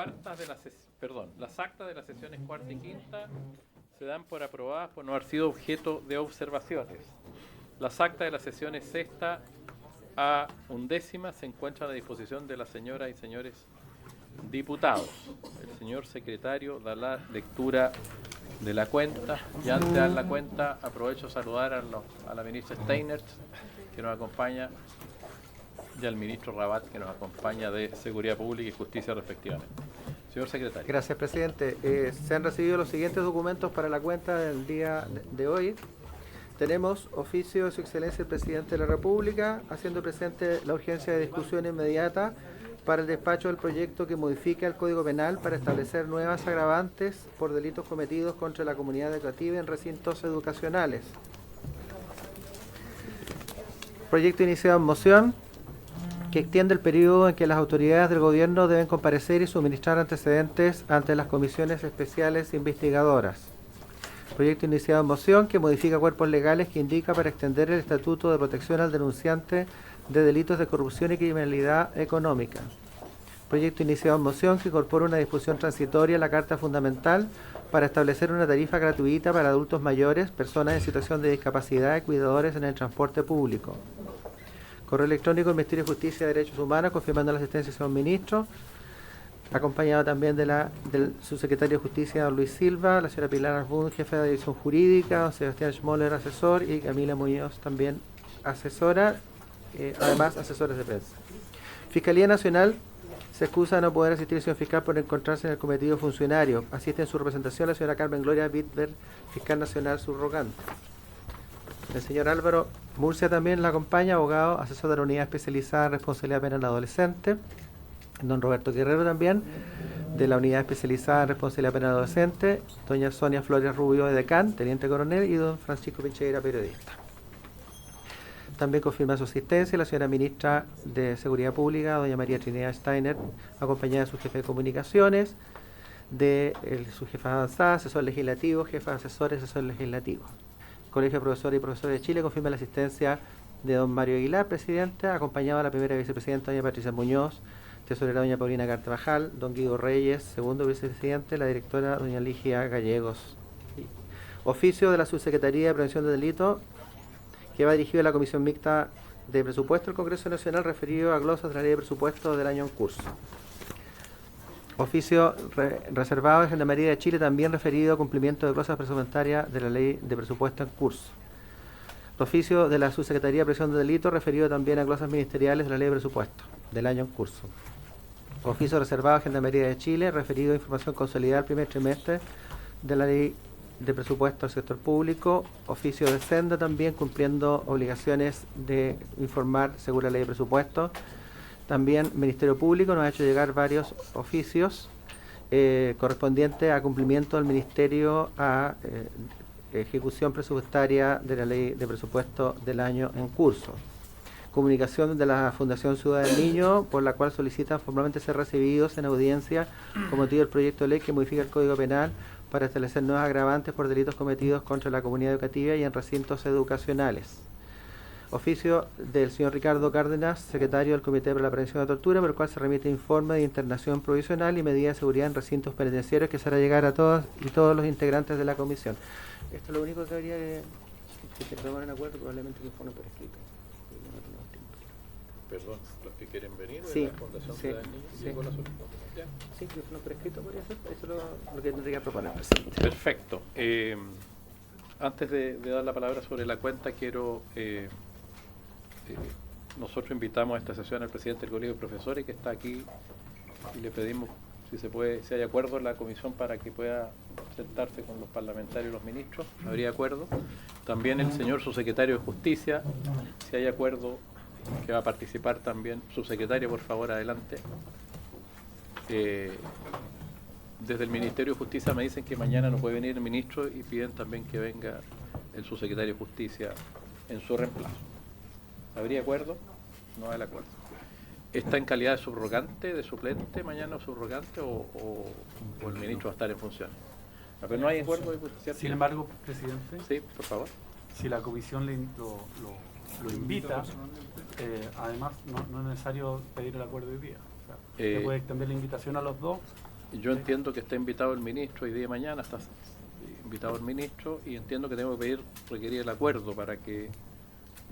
cuartas de las actas de las sesiones cuarta y quinta se dan por aprobadas por no haber sido objeto de observaciones. Las actas de las sesiones sexta a undécima se encuentran a disposición de las señoras y señores diputados. El señor secretario da la lectura de la cuenta, y antes de dar la cuenta aprovecho a saludar a la ministra Steinert, que nos acompaña, y al ministro Rabat, que nos acompaña de Seguridad Pública y Justicia respectivamente. Señor secretario. Gracias, presidente. Se han recibido los siguientes documentos para la cuenta del día de hoy. Tenemos oficio de su excelencia el presidente de la República, haciendo presente la urgencia de discusión inmediata para el despacho del proyecto que modifica el Código Penal para establecer nuevas agravantes por delitos cometidos contra la comunidad educativa en recintos educacionales. Proyecto iniciado en moción, que extiende el periodo en que las autoridades del gobierno deben comparecer y suministrar antecedentes ante las comisiones especiales investigadoras. Proyecto iniciado en moción, que modifica cuerpos legales, que indica para extender el estatuto de protección al denunciante de delitos de corrupción y criminalidad económica. Proyecto iniciado en moción, que incorpora una disposición transitoria a la Carta Fundamental para establecer una tarifa gratuita para adultos mayores, personas en situación de discapacidad y cuidadores en el transporte público. Correo electrónico del Ministerio de Justicia y Derechos Humanos confirmando la asistencia del señor ministro, acompañado también del subsecretario de Justicia, don Luis Silva, la señora Pilar Arbún, jefe de División Jurídica, don Sebastián Schmoller, asesor, y Camila Muñoz, también asesora, además asesores de prensa. Fiscalía Nacional se excusa de no poder asistir al señor fiscal por encontrarse en el cometido funcionario. Asiste en su representación la señora Carmen Gloria Bitber, fiscal nacional subrogante. El señor Álvaro Murcia también la acompaña, abogado, asesor de la Unidad Especializada en Responsabilidad Penal Adolescente. Don Roberto Guerrero también, de la Unidad Especializada en Responsabilidad Penal Adolescente. Doña Sonia Flores Rubio, edecán, teniente coronel, y don Francisco Pincheira, periodista. También confirma su asistencia la señora ministra de Seguridad Pública, doña María Trinidad Steiner, acompañada de su jefe de comunicaciones, de su jefa avanzada, asesor legislativo, jefa de asesores, asesor legislativo. Colegio de Profesores y Profesores de Chile confirma la asistencia de don Mario Aguilar, presidente, acompañado de la primera vicepresidenta, doña Patricia Muñoz, tesorera doña Paulina Cartebajal, don Guido Reyes, segundo vicepresidente, la directora doña Ligia Gallegos. Oficio de la Subsecretaría de Prevención de Delitos, que va dirigido a la Comisión Mixta de Presupuesto del Congreso Nacional, referido a glosas de la Ley de Presupuesto del año en curso. Oficio reservado de Gendarmería de Chile, también referido a cumplimiento de glosas presupuestarias de la Ley de Presupuesto en curso. Oficio de la Subsecretaría de Prevención de Delitos, referido también a glosas ministeriales de la Ley de Presupuesto del año en curso. Oficio reservado a Gendarmería de Chile, referido a información consolidada al primer trimestre de la Ley de Presupuesto al sector público. Oficio de Senda también, cumpliendo obligaciones de informar según la Ley de Presupuesto. También Ministerio Público nos ha hecho llegar varios oficios correspondientes a cumplimiento del Ministerio a ejecución presupuestaria de la Ley de Presupuesto del año en curso. Comunicación de la Fundación Ciudad del Niño, por la cual solicitan formalmente ser recibidos en audiencia con motivo del proyecto de ley que modifica el Código Penal para establecer nuevas agravantes por delitos cometidos contra la comunidad educativa y en recintos educacionales. Oficio del señor Ricardo Cárdenas, secretario del Comité para la Prevención de la Tortura, por el cual se remite informe de internación provisional y medidas de seguridad en recintos penitenciarios, que se hará llegar a todas y todos los integrantes de la comisión. Esto es lo único que habría que se tomen en acuerdo, probablemente un informe por escrito. Perdón, los que quieren venir, sí, de la Fundación sí, Ciudad del Niño, sí. con la solicitud. ¿Ya? Sí, que no por escrito podría ser, eso es lo que tendría que proponer. Perfecto. Antes de dar la palabra sobre la cuenta, quiero... nosotros invitamos a esta sesión al presidente del Colegio de Profesores, que está aquí, y le pedimos si se puede, si hay acuerdo en la comisión para que pueda sentarse con los parlamentarios y los ministros. ¿Habría acuerdo? También el señor subsecretario de Justicia, si hay acuerdo, que va a participar también. Subsecretario, por favor, adelante. Desde el Ministerio de Justicia me dicen que mañana no puede venir el ministro y piden también que venga el subsecretario de Justicia en su reemplazo. ¿Habría acuerdo? No hay acuerdo. ¿Está en calidad de subrogante, de suplente mañana, subrogante, o el ministro va a estar en funciones? Pero no hay acuerdo, ¿cierto? Sin embargo, presidente, Sí, por favor. si la comisión lo invita, además no es necesario pedir el acuerdo hoy día. O sea, se puede extender la invitación a los dos Yo entiendo que está invitado el ministro, hoy día y mañana está invitado el ministro, y entiendo que tengo que requerir el acuerdo para que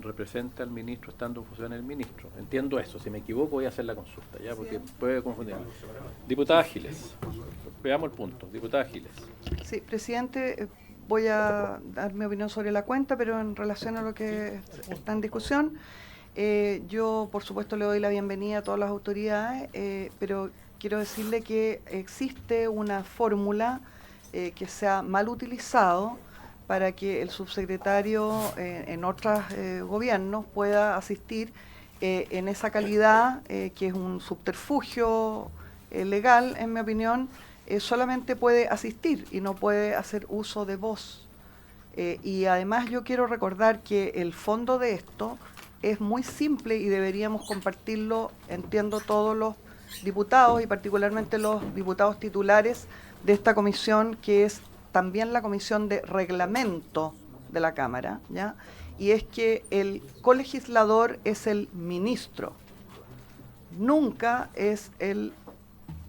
represente al ministro estando en función el ministro. Entiendo eso, si me equivoco voy a hacer la consulta, ya, porque puede confundir. Diputada Giles, veamos el punto. Diputada Giles. Sí, presidente, voy a dar mi opinión sobre la cuenta, pero en relación a lo que está en discusión, yo por supuesto le doy la bienvenida a todas las autoridades, pero quiero decirle que existe una fórmula que se ha mal utilizado para que el subsecretario en otros gobiernos pueda asistir en esa calidad, que es un subterfugio legal, en mi opinión. Solamente puede asistir y no puede hacer uso de voz. Y además yo quiero recordar que el fondo de esto es muy simple y deberíamos compartirlo, entiendo, todos los diputados y particularmente los diputados titulares de esta comisión, que es también la comisión de reglamento de la Cámara, ¿ya? Y es que el colegislador es el ministro, nunca es el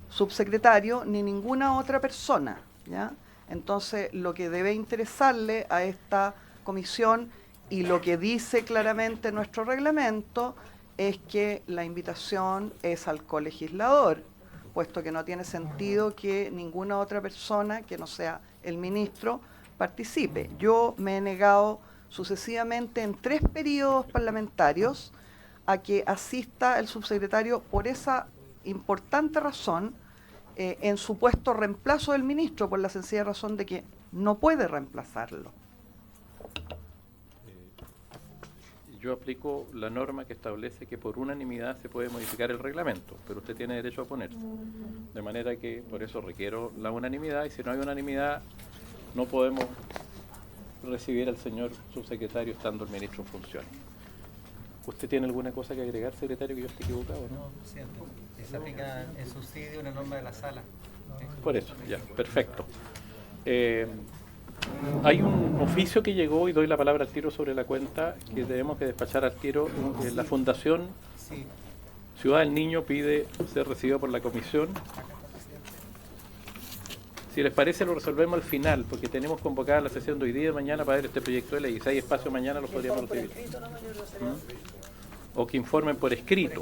subsecretario ni ninguna otra persona, ¿ya? Entonces, lo que debe interesarle a esta comisión y lo que dice claramente nuestro reglamento es que la invitación es al colegislador, puesto que no tiene sentido que ninguna otra persona que no sea el ministro participe. Yo me he negado sucesivamente en 3 periodos parlamentarios a que asista el subsecretario por esa importante razón, en supuesto reemplazo del ministro, por la sencilla razón de que no puede reemplazarlo. Yo aplico la norma que establece que por unanimidad se puede modificar el reglamento, pero usted tiene derecho a oponerse. De manera que por eso requiero la unanimidad, y si no hay unanimidad no podemos recibir al señor subsecretario estando el ministro en funciones. ¿Usted tiene alguna cosa que agregar, secretario, que yo esté equivocado, no? No, presidente. Se aplica en subsidio una norma de la sala. Por eso, ya, perfecto. Hay un oficio que llegó, y doy la palabra al tiro sobre la cuenta, que debemos que despachar al tiro. La Fundación Ciudad del Niño pide ser recibido por la comisión. Si les parece, lo resolvemos al final, porque tenemos convocada la sesión de hoy día y de mañana para ver este proyecto de ley. Si hay espacio mañana, lo podríamos recibir. O que informen por escrito.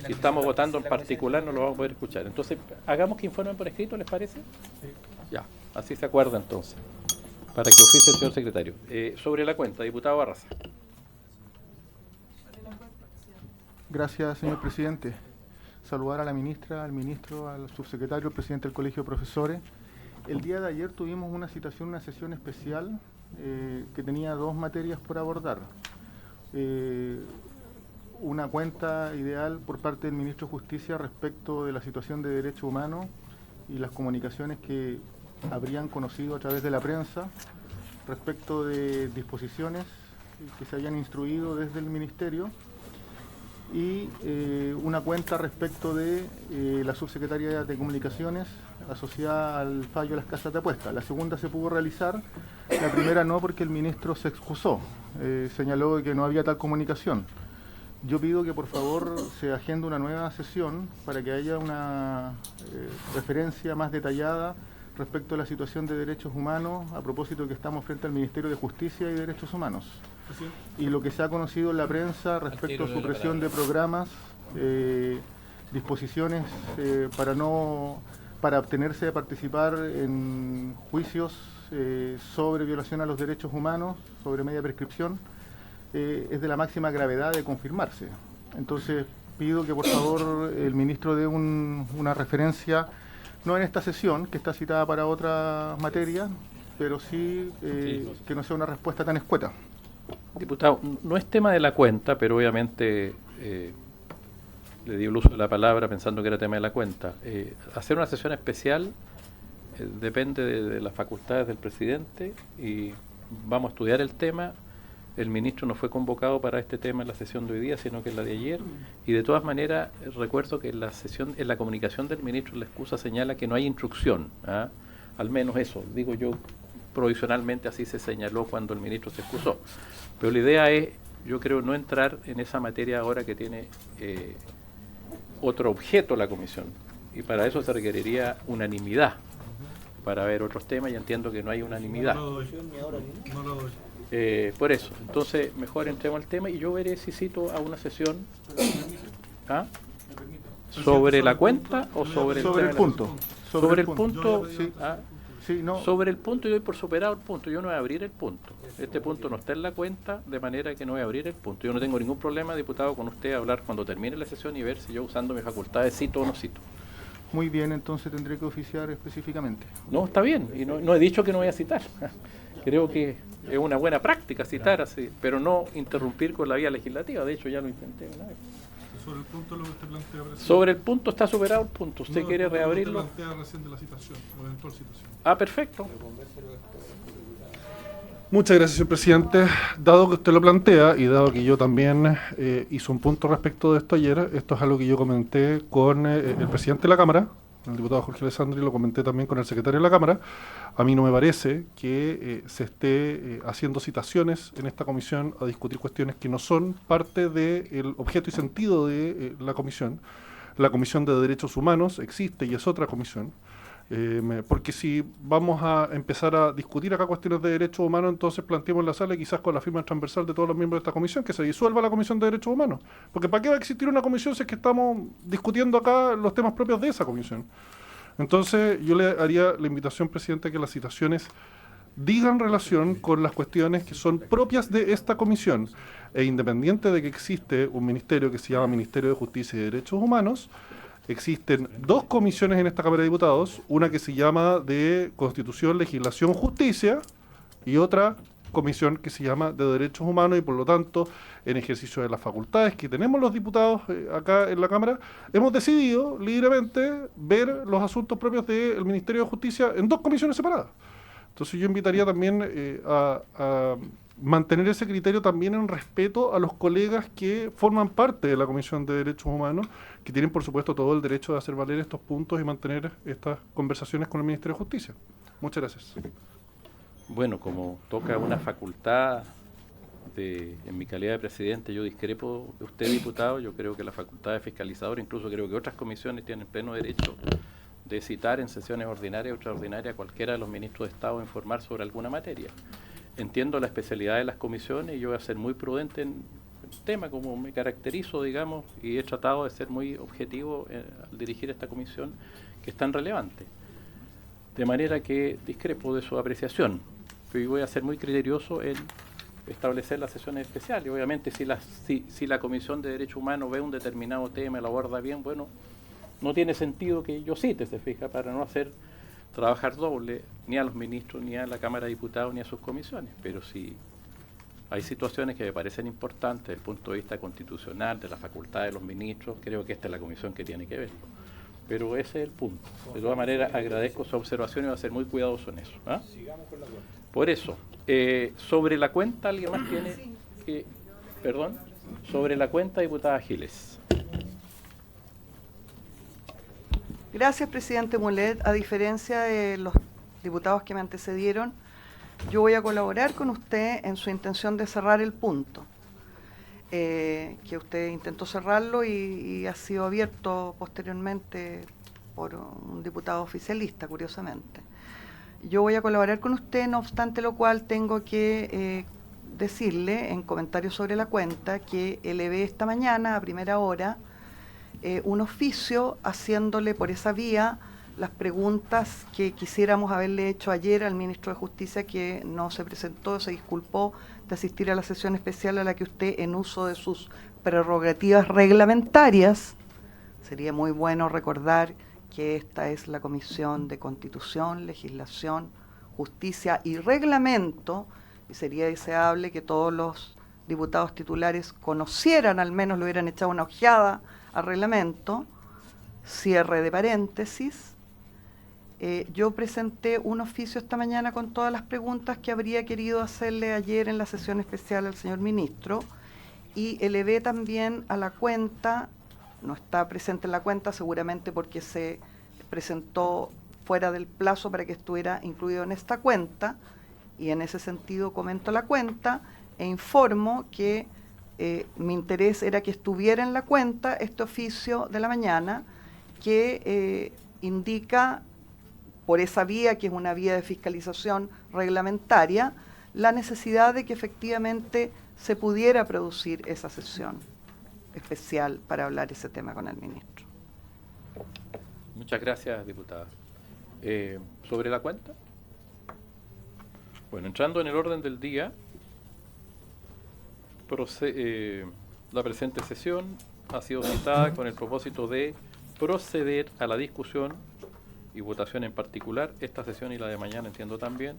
Si estamos votando en particular, no lo vamos a poder escuchar. Entonces, hagamos que informen por escrito, ¿les parece? Ya, así se acuerda entonces, para que oficie el señor secretario. Sobre la cuenta, diputado Barraza. Gracias, señor presidente. Saludar a la ministra, al ministro, al subsecretario, al presidente del Colegio de Profesores. El día de ayer tuvimos una sesión especial que tenía 2 materias por abordar. Una cuenta ideal por parte del ministro de Justicia respecto de la situación de derechos humanos y las comunicaciones que habrían conocido a través de la prensa respecto de disposiciones que se hayan instruido desde el ministerio, y una cuenta respecto de la subsecretaría de Comunicaciones asociada al fallo de las casas de apuestas. La segunda se pudo realizar, la primera no, porque el ministro se excusó, señaló que no había tal comunicación. Yo pido que por favor se agende una nueva sesión para que haya una referencia más detallada respecto a la situación de derechos humanos, a propósito de que estamos frente al Ministerio de Justicia y Derechos Humanos. Y lo que se ha conocido en la prensa respecto a supresión de programas, disposiciones para abstenerse de participar en juicios sobre violación a los derechos humanos, sobre media prescripción, es de la máxima gravedad de confirmarse. Entonces pido que por favor el ministro dé una referencia, no en esta sesión, que está citada para otra materia, pero sí que no sea una respuesta tan escueta. Diputado, no es tema de la cuenta, pero obviamente le di el uso de la palabra pensando que era tema de la cuenta. Hacer una sesión especial depende de las facultades del presidente, y vamos a estudiar el tema. El ministro no fue convocado para este tema en la sesión de hoy día, sino que en la de ayer, y de todas maneras recuerdo que en la comunicación del ministro la excusa señala que no hay instrucción, ¿ah? Al menos eso, digo yo, provisionalmente así se señaló cuando el ministro se excusó. Pero la idea es, yo creo, no entrar en esa materia ahora que tiene otro objeto la comisión. y para eso se requeriría unanimidad para ver otros temas, y entiendo que no hay unanimidad. Por eso, entonces mejor entremos al tema y yo veré si cito a una sesión. ¿Ah? ¿Sobre la cuenta o sobre el Sobre tema el de la punto. sesión? Sobre el punto. Sí. ¿Ah? Sí, no. Sobre el punto, yo doy por superado el punto, yo no voy a abrir el punto. Este punto no está en la cuenta, de manera que no voy a abrir el punto. Yo no tengo ningún problema, diputado, con usted a hablar cuando termine la sesión y ver si yo, usando mis facultades, cito o no cito. Muy bien, entonces tendré que oficiar específicamente. No, está bien, y no he dicho que no voy a citar. Creo que es una buena práctica citar así, pero no interrumpir con la vía legislativa. De hecho, ya lo intenté una vez. Sobre el punto lo que usted plantea, presidente. Sobre el punto está superado el punto. ¿Usted No, quiere el punto reabrirlo? que usted plantea recién de la citación, o eventual citación. Ah, perfecto. Muchas gracias, señor presidente. Dado que usted lo plantea y dado que yo también hice un punto respecto de esto ayer, esto es algo que yo comenté con el presidente de la Cámara, el diputado Jorge Alessandri, lo comenté también con el secretario de la Cámara. A mí no me parece que se esté haciendo citaciones en esta comisión a discutir cuestiones que no son parte del objeto y sentido de la comisión. La Comisión de Derechos Humanos existe y es otra comisión. Porque si vamos a empezar a discutir acá cuestiones de derechos humanos, entonces planteemos en la sala, y quizás con la firma transversal de todos los miembros de esta comisión, que se disuelva la Comisión de Derechos Humanos. Porque ¿para qué va a existir una comisión si es que estamos discutiendo acá los temas propios de esa comisión? Entonces yo le haría la invitación, presidente, a que las citaciones digan relación con las cuestiones que son propias de esta comisión, e independiente de que existe un ministerio que se llama Ministerio de Justicia y Derechos Humanos, existen dos comisiones en esta Cámara de Diputados, una que se llama de Constitución, Legislación, Justicia, y otra comisión que se llama de Derechos Humanos, y por lo tanto, en ejercicio de las facultades que tenemos los diputados acá en la Cámara, hemos decidido libremente ver los asuntos propios del Ministerio de Justicia en dos comisiones separadas. Entonces yo invitaría también a mantener ese criterio también en respeto a los colegas que forman parte de la Comisión de Derechos Humanos, que tienen por supuesto todo el derecho de hacer valer estos puntos y mantener estas conversaciones con el Ministerio de Justicia. Muchas gracias. Bueno, como toca una facultad, en mi calidad de presidente, yo discrepo de usted, diputado. Yo creo que la facultad de fiscalizador, incluso creo que otras comisiones tienen pleno derecho de citar en sesiones ordinarias o extraordinarias a cualquiera de los ministros de Estado a informar sobre alguna materia. Entiendo la especialidad de las comisiones y yo voy a ser muy prudente en el tema, como me caracterizo, digamos, y he tratado de ser muy objetivo al dirigir esta comisión que es tan relevante. De manera que discrepo de su apreciación, pero voy a ser muy criterioso en establecer las sesiones especiales. Obviamente, si la Comisión de Derechos Humanos ve un determinado tema y lo aborda bien, bueno, no tiene sentido que yo cite, se fija, para no hacer trabajar doble ni a los ministros, ni a la Cámara de Diputados, ni a sus comisiones. Pero si hay situaciones que me parecen importantes desde el punto de vista constitucional, de la facultad de los ministros, creo que esta es la comisión que tiene que verlo. Pero ese es el punto. De todas maneras, agradezco su observación y voy a ser muy cuidadoso en eso. ¿Ah? Por eso, sobre la cuenta, ¿alguien más tiene que...? Perdón, sobre la cuenta, diputada Giles. Gracias, presidente Mulet. A diferencia de los diputados que me antecedieron, yo voy a colaborar con usted en su intención de cerrar el punto, que usted intentó cerrarlo y ha sido abierto posteriormente por un diputado oficialista, curiosamente. Yo voy a colaborar con usted, no obstante lo cual tengo que decirle en comentarios sobre la cuenta que elevé esta mañana a primera hora un oficio haciéndole por esa vía las preguntas que quisiéramos haberle hecho ayer al ministro de Justicia, que no se presentó, se disculpó de asistir a la sesión especial a la que usted, en uso de sus prerrogativas reglamentarias, sería muy bueno recordar que esta es la Comisión de Constitución, Legislación, Justicia y Reglamento, y sería deseable que todos los diputados titulares conocieran, al menos le hubieran echado una ojeada al reglamento. Cierre de paréntesis. Yo presenté un oficio esta mañana con todas las preguntas que habría querido hacerle ayer en la sesión especial al señor ministro, y elevé también a la cuenta, no está presente en la cuenta seguramente porque se presentó fuera del plazo para que estuviera incluido en esta cuenta, y en ese sentido comento la cuenta e informo que mi interés era que estuviera en la cuenta este oficio de la mañana, que indica, por esa vía, que es una vía de fiscalización reglamentaria, la necesidad de que efectivamente se pudiera producir esa sesión especial para hablar ese tema con el ministro. Muchas gracias, diputada. ¿Sobre la cuenta? Bueno, entrando en el orden del día, la presente sesión ha sido citada con el propósito de proceder a la discusión y votación en particular, esta sesión y la de mañana entiendo también,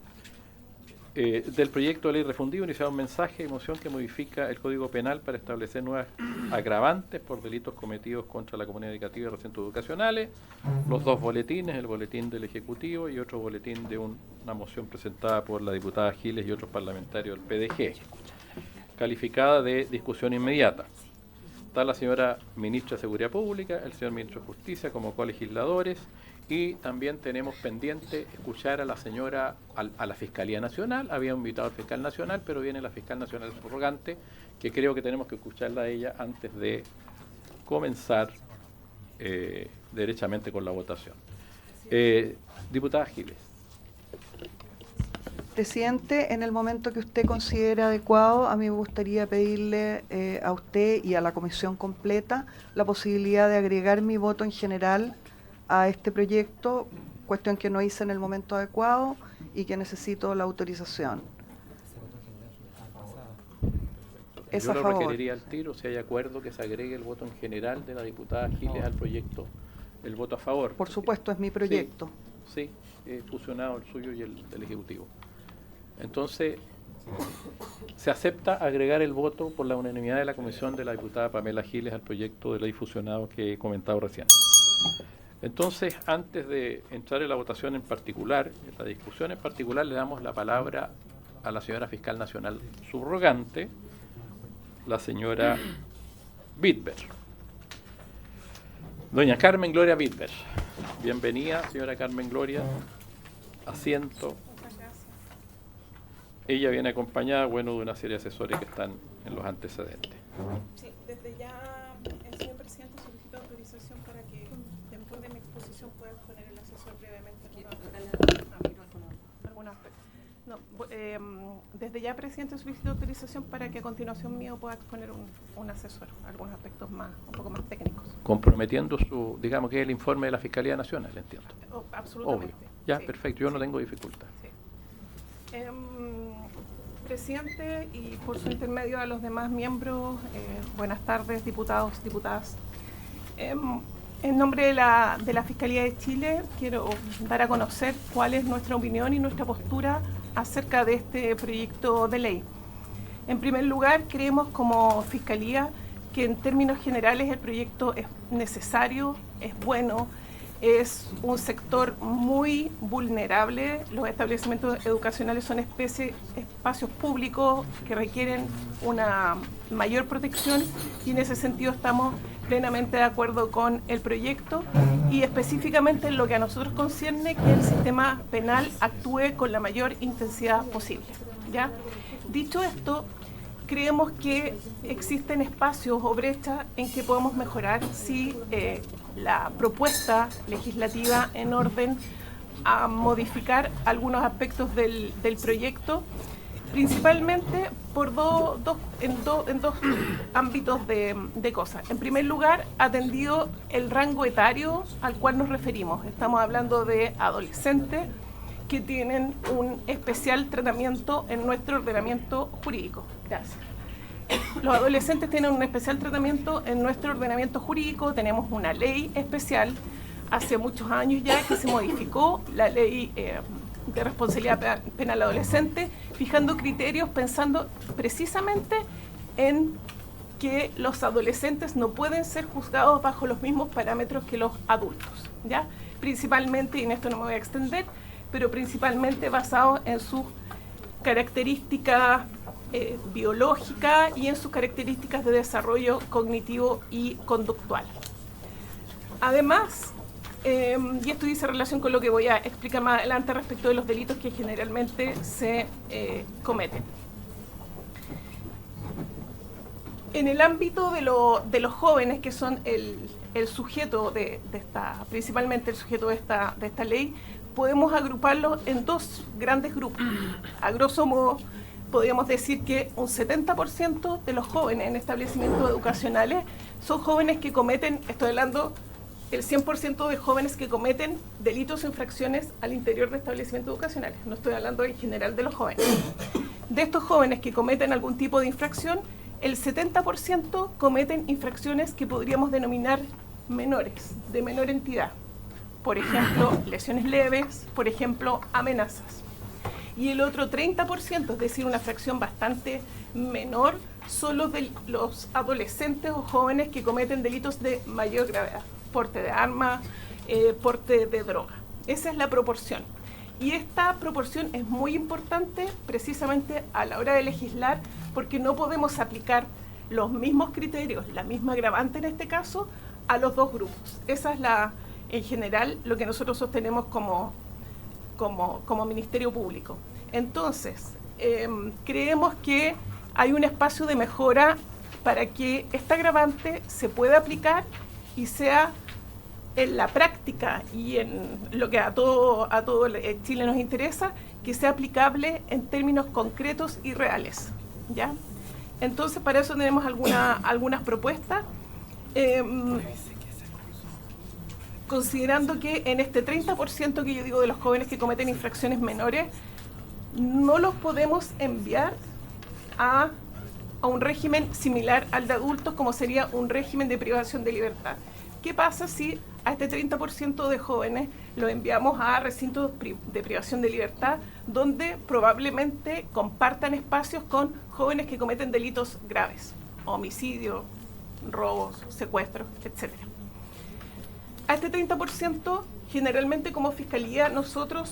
del proyecto de ley refundido, iniciado un mensaje y moción que modifica el Código Penal para establecer nuevas agravantes por delitos cometidos contra la comunidad educativa y recintos educacionales, los dos boletines, el boletín del Ejecutivo y otro boletín de una moción presentada por la diputada Giles y otros parlamentarios del PDG, calificada de discusión inmediata. Está la señora Ministra de Seguridad Pública, el señor Ministro de Justicia como colegisladores, y también tenemos pendiente escuchar a la señora, a la Fiscalía Nacional. Había invitado al Fiscal Nacional, pero viene la Fiscal Nacional subrogante, que creo que tenemos que escucharla a ella antes de comenzar derechamente con la votación. Diputada Giles. Presidente, en el momento que usted considere adecuado, a mí me gustaría pedirle a usted y a la comisión completa la posibilidad de agregar mi voto en general a este proyecto, cuestión que no hice en el momento adecuado y que necesito la autorización. Es Yo a lo favor. requeriría al tiro, si hay acuerdo, que se agregue el voto en general de la diputada Giles al proyecto. El voto a favor. Por supuesto, es mi proyecto. Sí, fusionado el suyo y el del Ejecutivo. Entonces, se acepta agregar el voto por la unanimidad de la comisión de la diputada Pamela Giles al proyecto de ley fusionado que he comentado recién. Entonces, antes de entrar en la votación en particular, en la discusión en particular, le damos la palabra a la señora Fiscal Nacional subrogante, la señora Bitber. Doña Carmen Gloria Bitber. Bienvenida, señora Carmen Gloria. Asiento. Ella viene acompañada, bueno, de una serie de asesores que están en los antecedentes. Sí, desde ya el señor presidente solicita autorización para que después de mi exposición pueda exponer el asesor brevemente algunos aspectos. No, desde ya presidente solicita autorización para que a continuación mío pueda exponer un asesor, algunos aspectos más, un poco más técnicos. Comprometiendo su, digamos que es el informe de la Fiscalía Nacional, entiendo. Absolutamente. Obvio. Ya, sí. perfecto, yo no tengo dificultad. Sí. Presidente, y por su intermedio a los demás miembros, buenas tardes, diputados, diputadas. En nombre de la Fiscalía de Chile, quiero dar a conocer cuál es nuestra opinión y nuestra postura acerca de este proyecto de ley. En primer lugar, creemos como Fiscalía que en términos generales el proyecto es necesario, es bueno. Es un sector muy vulnerable. Los establecimientos educacionales son espacios públicos que requieren una mayor protección y en ese sentido estamos plenamente de acuerdo con el proyecto y específicamente en lo que a nosotros concierne, que el sistema penal actúe con la mayor intensidad posible. ¿Ya? Dicho esto, creemos que existen espacios o brechas en que podemos mejorar si la propuesta legislativa en orden a modificar algunos aspectos del proyecto, principalmente por en dos ámbitos de cosas. En primer lugar, atendido el rango etario al cual nos referimos. Estamos hablando de adolescentes que tienen un especial tratamiento en nuestro ordenamiento jurídico. Gracias. Los adolescentes tienen un especial tratamiento en nuestro ordenamiento jurídico. Tenemos una ley especial hace muchos años ya que se modificó, la ley de responsabilidad penal adolescente, fijando criterios pensando precisamente en que los adolescentes no pueden ser juzgados bajo los mismos parámetros que los adultos, ¿ya? Principalmente, y en esto no me voy a extender, pero principalmente basado en sus características biológicas y en sus características de desarrollo cognitivo y conductual. Además, y esto dice relación con lo que voy a explicar más adelante respecto de los delitos que generalmente se cometen. En el ámbito de los jóvenes, que son el sujeto de esta, principalmente el sujeto de esta ley, podemos agruparlos en dos grandes grupos. A grosso modo, podríamos decir que un 70% de los jóvenes en establecimientos educacionales son jóvenes que cometen, estoy hablando el 100% de jóvenes que cometen delitos o infracciones al interior de establecimientos educacionales. No estoy hablando en general de los jóvenes. De estos jóvenes que cometen algún tipo de infracción, el 70% cometen infracciones que podríamos denominar menores, de menor entidad. Por ejemplo, lesiones leves, por ejemplo, amenazas. Y el otro 30%, es decir, una fracción bastante menor, son los de los adolescentes o jóvenes que cometen delitos de mayor gravedad. Porte de arma, porte de droga. Esa es la proporción. Y esta proporción es muy importante precisamente a la hora de legislar, porque no podemos aplicar los mismos criterios, la misma agravante en este caso, a los dos grupos. Esa es en general lo que nosotros sostenemos como Ministerio Público. Entonces, creemos que hay un espacio de mejora para que esta agravante se pueda aplicar y sea en la práctica y en lo que a todo Chile nos interesa, que sea aplicable en términos concretos y reales, ¿ya? Entonces, para eso tenemos algunas propuestas, considerando que en este 30% que yo digo de los jóvenes que cometen infracciones menores, no los podemos enviar a un régimen similar al de adultos, como sería un régimen de privación de libertad. ¿Qué pasa si a este 30% de jóvenes lo enviamos a recintos de privación de libertad, donde probablemente compartan espacios con jóvenes que cometen delitos graves, homicidios, robos, secuestros, etc.? A este 30%, generalmente como Fiscalía, nosotros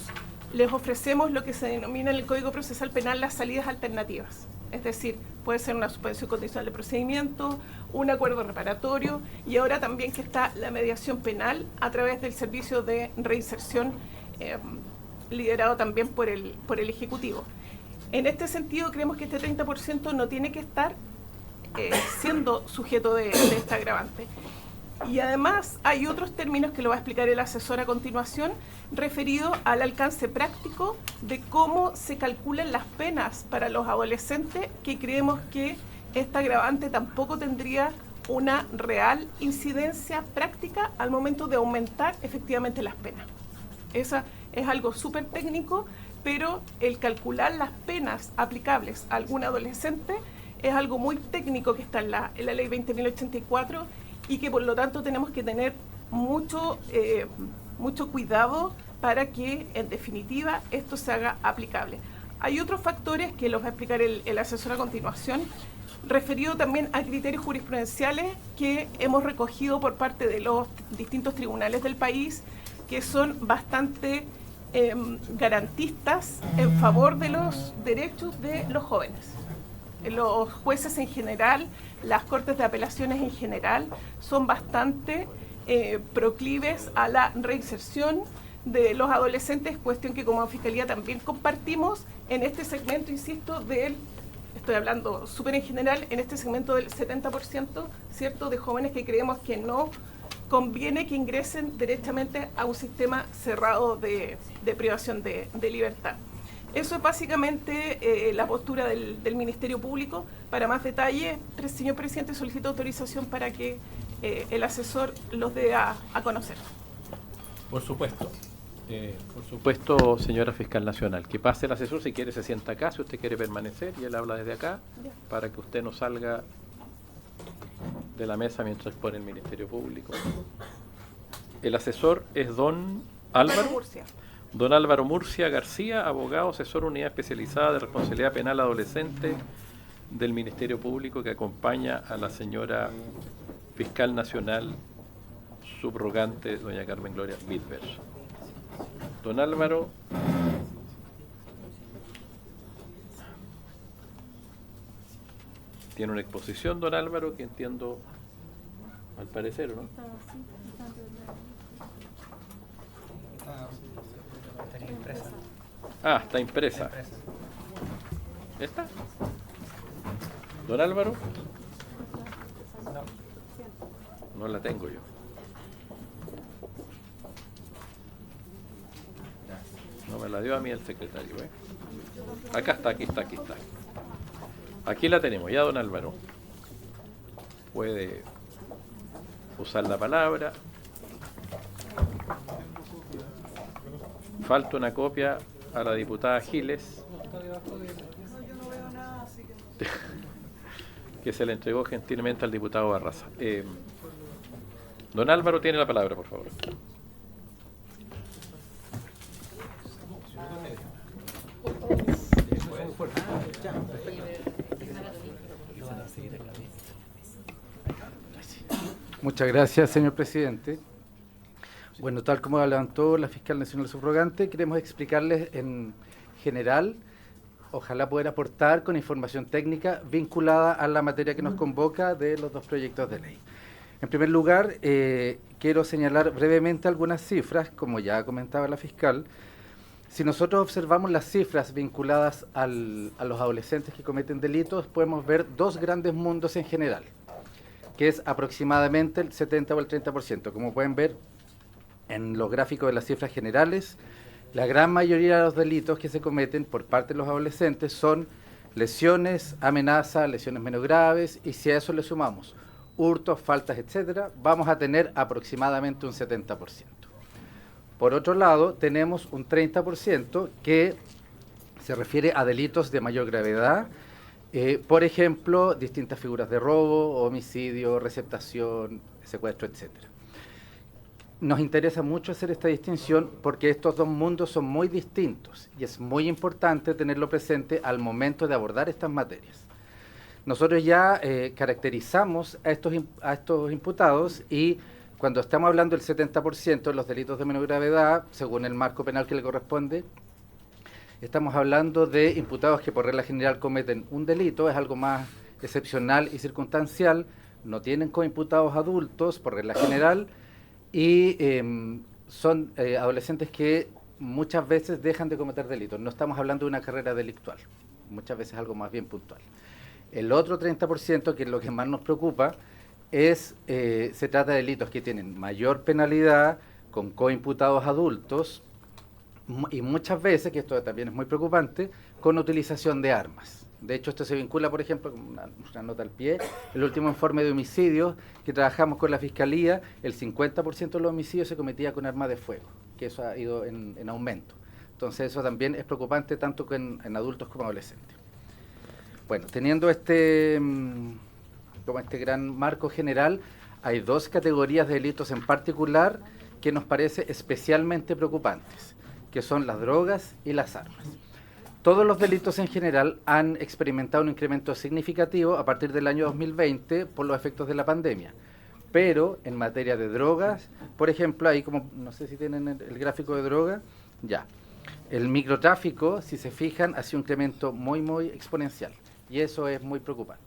les ofrecemos lo que se denomina en el Código Procesal Penal las salidas alternativas. Es decir, puede ser una suspensión condicional de procedimiento, un acuerdo reparatorio y ahora también que está la mediación penal a través del servicio de reinserción liderado también por el Ejecutivo. En este sentido, creemos que este 30% no tiene que estar siendo sujeto de esta agravante. Y además hay otros términos que lo va a explicar el asesor a continuación, referido al alcance práctico de cómo se calculan las penas para los adolescentes, que creemos que esta agravante tampoco tendría una real incidencia práctica al momento de aumentar efectivamente las penas. Esa es algo súper técnico, pero el calcular las penas aplicables a algún adolescente es algo muy técnico que está en la ley 20.084, y que por lo tanto tenemos que tener mucho cuidado para que en definitiva esto se haga aplicable. Hay otros factores que los va a explicar el asesor a continuación, referido también a criterios jurisprudenciales que hemos recogido por parte de los distintos tribunales del país, que son bastante garantistas en favor de los derechos de los jóvenes. Los jueces en general, las cortes de apelaciones en general, son bastante proclives a la reinserción de los adolescentes, cuestión que como Fiscalía también compartimos en este segmento, insisto, estoy hablando súper en general, en este segmento del 70%, ¿cierto?, de jóvenes que creemos que no conviene que ingresen directamente a un sistema cerrado de privación de libertad. Eso es básicamente la postura del Ministerio Público. Para más detalle, señor presidente, solicito autorización para que el asesor los dé a conocer. Por supuesto. Por supuesto, señora Fiscal Nacional. Que pase el asesor, si quiere se sienta acá, si usted quiere permanecer, y él habla desde acá, para que usted no salga de la mesa mientras expone el Ministerio Público. El asesor es don Álvaro Murcia. Don Álvaro Murcia García, abogado, asesor unidad especializada de responsabilidad penal adolescente del Ministerio Público, que acompaña a la señora Fiscal Nacional subrogante, doña Carmen Gloria Midver. Don Álvaro, tiene una exposición, don Álvaro, que entiendo, al parecer, ¿no? Ah, está impresa. ¿Esta? Don Álvaro. No la tengo yo. No me la dio a mí el secretario, ¿eh? Acá está, aquí está, aquí está. Aquí la tenemos, ya don Álvaro. Puede usar la palabra. Falta una copia a la diputada Giles, que se le entregó gentilmente al diputado Barraza. Don Álvaro tiene la palabra, por favor. Muchas gracias, señor presidente. Bueno, tal como adelantó la fiscal nacional subrogante, queremos explicarles en general, ojalá poder aportar con información técnica vinculada a la materia que nos convoca de los dos proyectos de ley. En primer lugar, quiero señalar brevemente algunas cifras, como ya comentaba la fiscal. Si nosotros observamos las cifras vinculadas a los adolescentes que cometen delitos, podemos ver dos grandes mundos en general, que es aproximadamente el 70 o el 30%. Como pueden ver en los gráficos de las cifras generales, la gran mayoría de los delitos que se cometen por parte de los adolescentes son lesiones, amenazas, lesiones menos graves, y si a eso le sumamos hurtos, faltas, etcétera, vamos a tener aproximadamente un 70%. Por otro lado, tenemos un 30% que se refiere a delitos de mayor gravedad, por ejemplo, distintas figuras de robo, homicidio, receptación, secuestro, etcétera. Nos interesa mucho hacer esta distinción porque estos dos mundos son muy distintos y es muy importante tenerlo presente al momento de abordar estas materias. Nosotros ya caracterizamos a estos imputados y cuando estamos hablando del 70% de los delitos de menor gravedad, según el marco penal que le corresponde, estamos hablando de imputados que por regla general cometen un delito, es algo más excepcional y circunstancial, no tienen coimputados adultos por regla general y son adolescentes que muchas veces dejan de cometer delitos. No estamos hablando de una carrera delictual, muchas veces algo más bien puntual. El otro 30%, que es lo que más nos preocupa, se trata de delitos que tienen mayor penalidad, con coimputados adultos, y muchas veces, que esto también es muy preocupante, con utilización de armas. De hecho, esto se vincula, por ejemplo, con una nota al pie, el último informe de homicidios que trabajamos con la Fiscalía, el 50% de los homicidios se cometía con armas de fuego, que eso ha ido en aumento. Entonces, eso también es preocupante tanto en adultos como adolescentes. Bueno, teniendo este gran marco general, hay dos categorías de delitos en particular que nos parece especialmente preocupantes, que son las drogas y las armas. Todos los delitos en general han experimentado un incremento significativo a partir del año 2020 por los efectos de la pandemia. Pero en materia de drogas, por ejemplo, ahí como, no sé si tienen el gráfico de droga, ya. El microtráfico, si se fijan, ha sido un incremento muy, muy exponencial. Y eso es muy preocupante.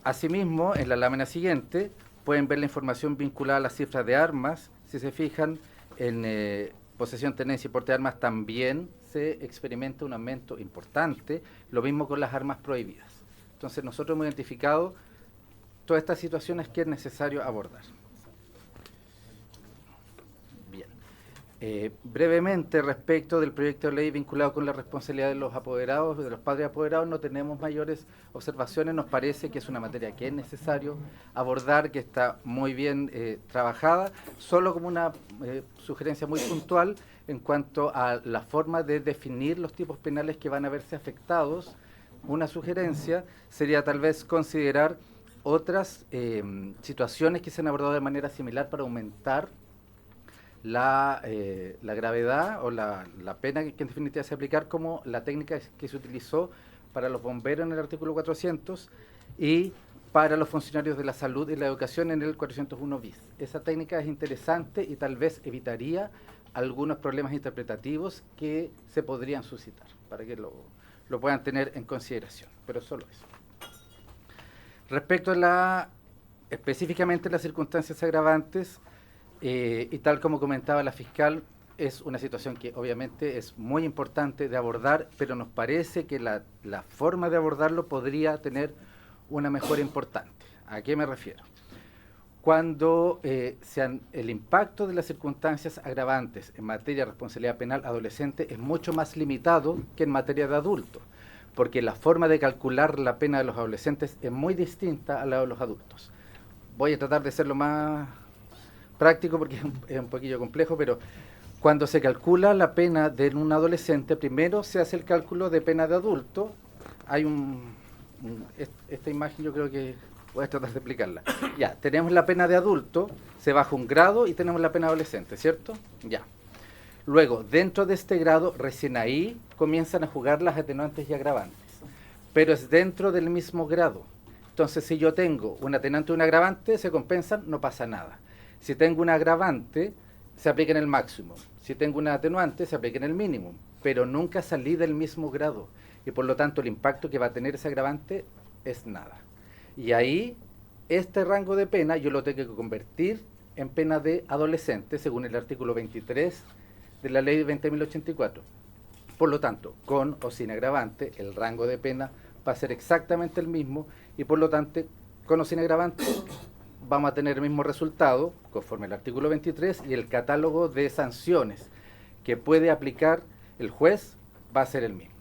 Asimismo, en la lámina siguiente, pueden ver la información vinculada a las cifras de armas. Si se fijan, en posesión, tenencia y porte de armas también se experimenta un aumento importante, lo mismo con las armas prohibidas. Entonces nosotros hemos identificado todas estas situaciones que es necesario abordar. Bien. Brevemente, respecto del proyecto de ley vinculado con la responsabilidad de los apoderados, de los padres apoderados, no tenemos mayores observaciones, nos parece que es una materia que es necesario abordar, que está muy bien trabajada, solo como una sugerencia muy puntual en cuanto a la forma de definir los tipos penales que van a verse afectados. Una sugerencia sería tal vez considerar otras situaciones que se han abordado de manera similar para aumentar la gravedad o la pena que en definitiva se aplicar, como la técnica que se utilizó para los bomberos en el artículo 400 y para los funcionarios de la salud y la educación en el 401 bis. Esa técnica es interesante y tal vez evitaría algunos problemas interpretativos que se podrían suscitar, para que lo puedan tener en consideración, pero solo eso. Respecto a específicamente las circunstancias agravantes, y tal como comentaba la fiscal, es una situación que obviamente es muy importante de abordar, pero nos parece que la forma de abordarlo podría tener una mejora importante. ¿A qué me refiero? cuando el impacto de las circunstancias agravantes en materia de responsabilidad penal adolescente es mucho más limitado que en materia de adulto, porque la forma de calcular la pena de los adolescentes es muy distinta a la de los adultos. Voy a tratar de ser lo más práctico porque es un poquillo complejo, pero cuando se calcula la pena de un adolescente, primero se hace el cálculo de pena de adulto. Hay esta imagen yo creo que voy a tratar de explicarla. Ya, tenemos la pena de adulto, se baja un grado y tenemos la pena adolescente, ¿cierto? Ya. Luego, dentro de este grado, recién ahí comienzan a jugar las atenuantes y agravantes, pero es dentro del mismo grado. Entonces, si yo tengo un atenuante y un agravante, se compensan, no pasa nada. Si tengo un agravante, se aplica en el máximo. Si tengo un atenuante, se aplica en el mínimo, pero nunca salí del mismo grado. Y por lo tanto, el impacto que va a tener ese agravante es nada. Y ahí, este rango de pena yo lo tengo que convertir en pena de adolescente, según el artículo 23 de la ley 20.084. Por lo tanto, con o sin agravante, el rango de pena va a ser exactamente el mismo, y por lo tanto, con o sin agravante, vamos a tener el mismo resultado, conforme al artículo 23, y el catálogo de sanciones que puede aplicar el juez va a ser el mismo.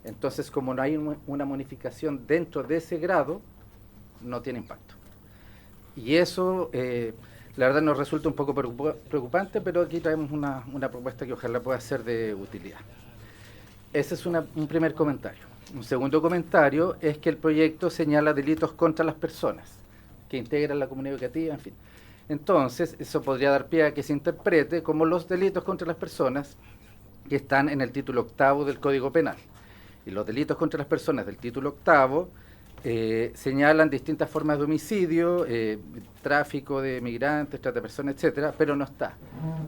Entonces, como no hay una modificación dentro de ese grado, no tiene impacto. Y eso, la verdad, nos resulta un poco preocupante, pero aquí traemos una propuesta que ojalá pueda ser de utilidad. Ese es un primer comentario. Un segundo comentario es que el proyecto señala delitos contra las personas que integran la comunidad educativa, en fin. Entonces, eso podría dar pie a que se interprete como los delitos contra las personas que están en el título 8º del Código Penal. Y los delitos contra las personas del título 8º señalan distintas formas de homicidio, tráfico de migrantes, trata de personas, etcétera, pero no está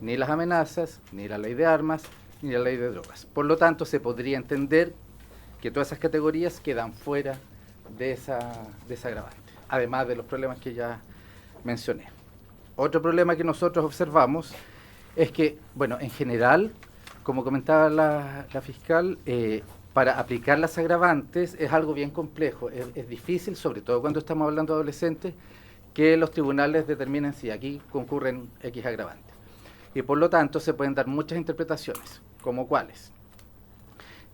ni las amenazas, ni la ley de armas, ni la ley de drogas. Por lo tanto, se podría entender que todas esas categorías quedan fuera de esa agravante, además de los problemas que ya mencioné. Otro problema que nosotros observamos es que, bueno, en general, como comentaba la fiscal, para aplicar las agravantes es algo bien complejo, es difícil, sobre todo cuando estamos hablando de adolescentes, que los tribunales determinen si aquí concurren X agravantes. Y por lo tanto se pueden dar muchas interpretaciones, como cuáles.